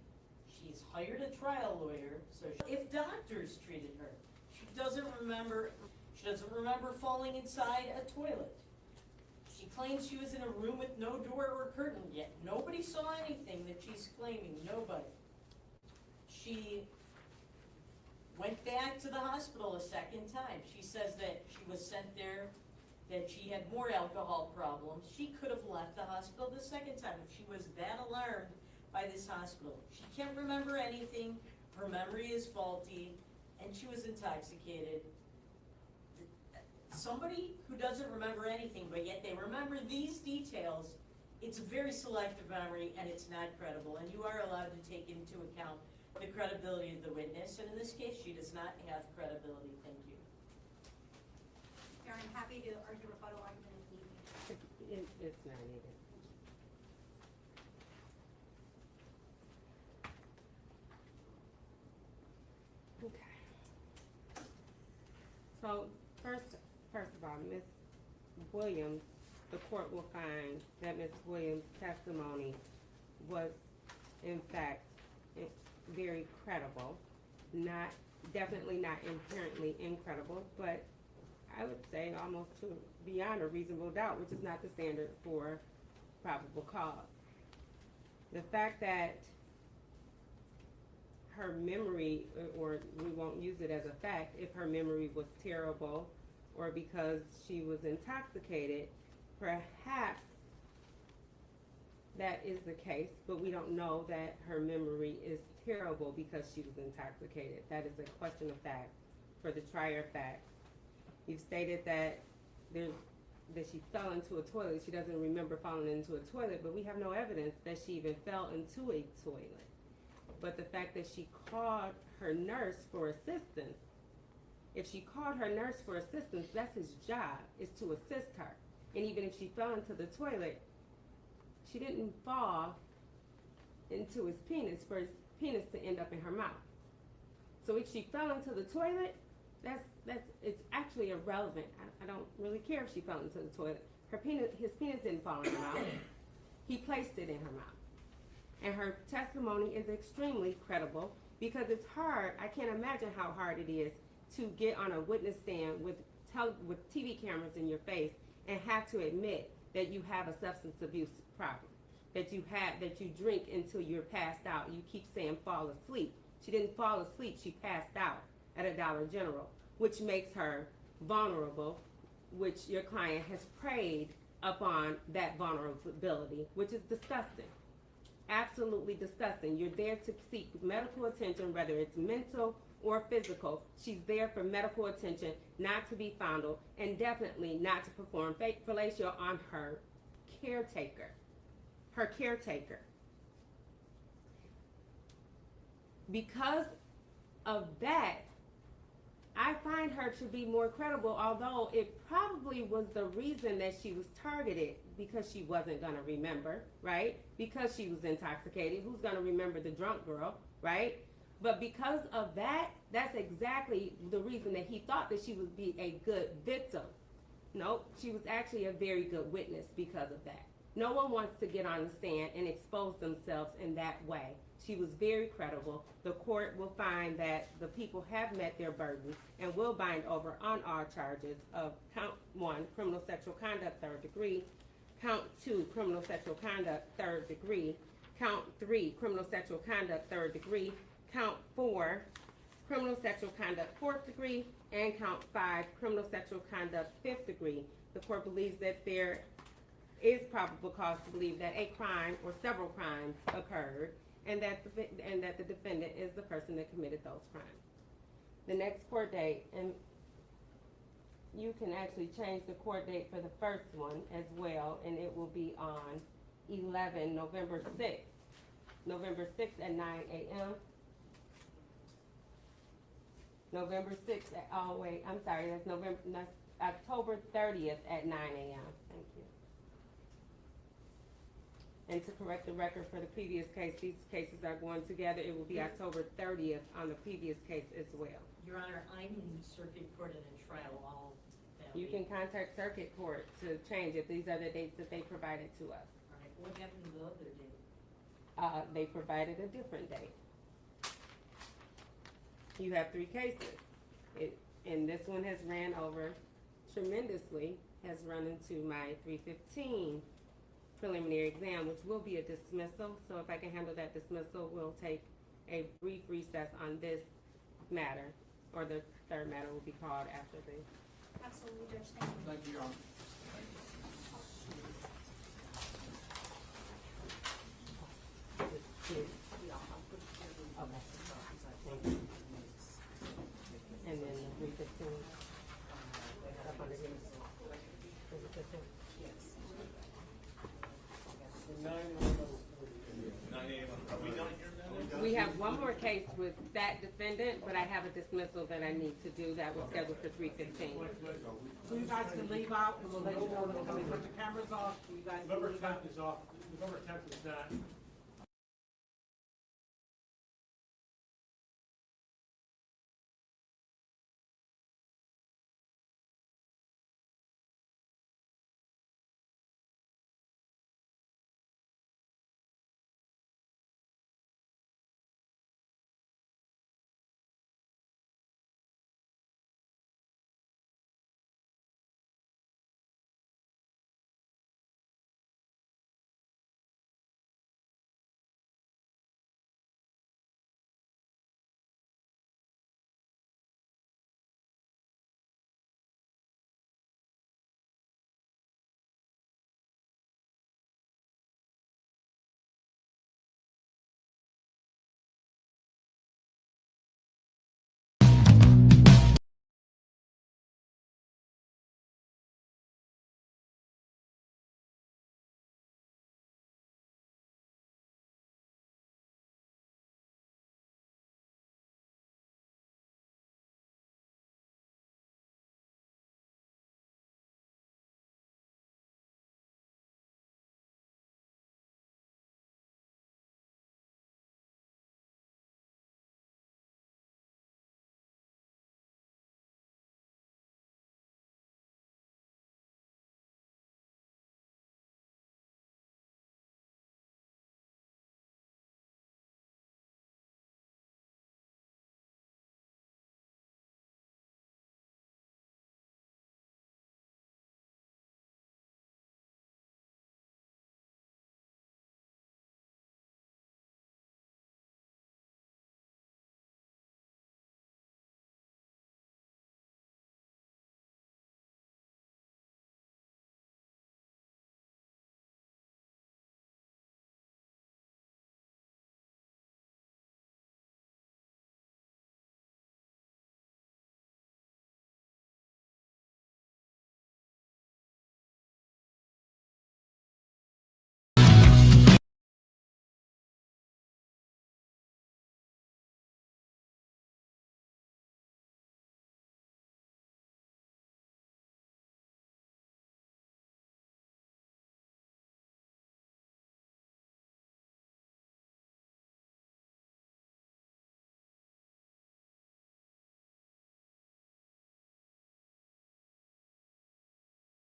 She's hired a trial lawyer, so if doctors treated her, she doesn't remember falling inside a toilet. She claims she was in a room with no door or curtain, yet nobody saw anything that she's claiming, nobody. She went back to the hospital a 2nd time. She says that she was sent there, that she had more alcohol problems. She could have left the hospital the 2nd time if she was that alarmed by this hospital. She can't remember anything, her memory is faulty, and she was intoxicated. Somebody who doesn't remember anything, but yet they remember these details, it's a very selective memory and it's not credible, and you are allowed to take into account the credibility of the witness, and in this case, she does not have credibility. Thank you. Your Honor, I'm happy to argue rebuttal argument if needed. It's not needed. Okay. So first of all, Ms. Williams, the court will find that Ms. Williams' testimony was in fact very credible, definitely not inherently incredible, but I would say almost to beyond a reasonable doubt, which is not the standard for probable cause. The fact that her memory, or we won't use it as a fact, if her memory was terrible or because she was intoxicated, perhaps that is the case, but we don't know that her memory is terrible because she was intoxicated. That is a question of fact for the trier of fact. You've stated that she fell into a toilet. She doesn't remember falling into a toilet, but we have no evidence that she even fell into a toilet. But the fact that she called her nurse for assistance, if she called her nurse for assistance, that's his job, is to assist her. And even if she fell into the toilet, she didn't fall into his penis for his penis to end up in her mouth. So if she fell into the toilet, it's actually irrelevant. I don't really care if she fell into the toilet. His penis didn't fall in her mouth. He placed it in her mouth. And her testimony is extremely credible because it's hard. I can't imagine how hard it is to get on a witness stand with TV cameras in your face and have to admit that you have a substance abuse problem, that you drink until you're passed out. You keep saying fall asleep. She didn't fall asleep, she passed out at a Dollar General, which makes her vulnerable, which your client has preyed upon that vulnerability, which is disgusting. Absolutely disgusting. You're there to seek medical attention, whether it's mental or physical. She's there for medical attention, not to be fondled, and definitely not to perform fake fellatio on her caretaker. Her caretaker. Because of that, I find her to be more credible, although it probably was the reason that she was targeted, because she wasn't gonna remember, right? Because she was intoxicated. Who's gonna remember the drunk girl, right? But because of that, that's exactly the reason that he thought that she would be a good victim. Nope, she was actually a very good witness because of that. No one wants to get on the stand and expose themselves in that way. She was very credible. The court will find that the people have met their burden and will bind over on all charges of count 1, criminal sexual conduct 3rd degree, count 2, criminal sexual conduct 3rd degree, count 3, criminal sexual conduct 3rd degree, count 4, criminal sexual conduct 4th degree, and count 5, criminal sexual conduct 5th degree. The court believes that there is probable cause to believe that a crime or several crimes occurred, and that the defendant is the person that committed those crimes. The next court date, and you can actually change the court date for the first one as well, and it will be on November 6th. November 6th at 9 a.m. November 6th at, oh wait, I'm sorry, that's October 30th at 9 a.m. Thank you. And to correct the record for the previous case, these cases are going together. It will be October 30th on the previous case as well. Your Honor, I'm in circuit court and in trial all that You week. can contact circuit court to change it. These are the dates that they provided to us. All right, what happened to the other date? They provided a different date. You have 3 cases. And this one has ran over tremendously, has run into my 315 preliminary exam, which will be a dismissal. So if I can handle that dismissal, we'll take a brief recess on this matter, or the third matter will be called after this. Absolutely, Judge, thank you. Thank you, Your Honor. And then the 315. Up under here. 315. 9 a.m. Are we done here now? We have one more case with that defendant, but I have a dismissal that I need to do that was scheduled for 315. So you guys can leave out, we'll let you know when we put the cameras off, you guys can November leave out. 10th is off. November 10th is not.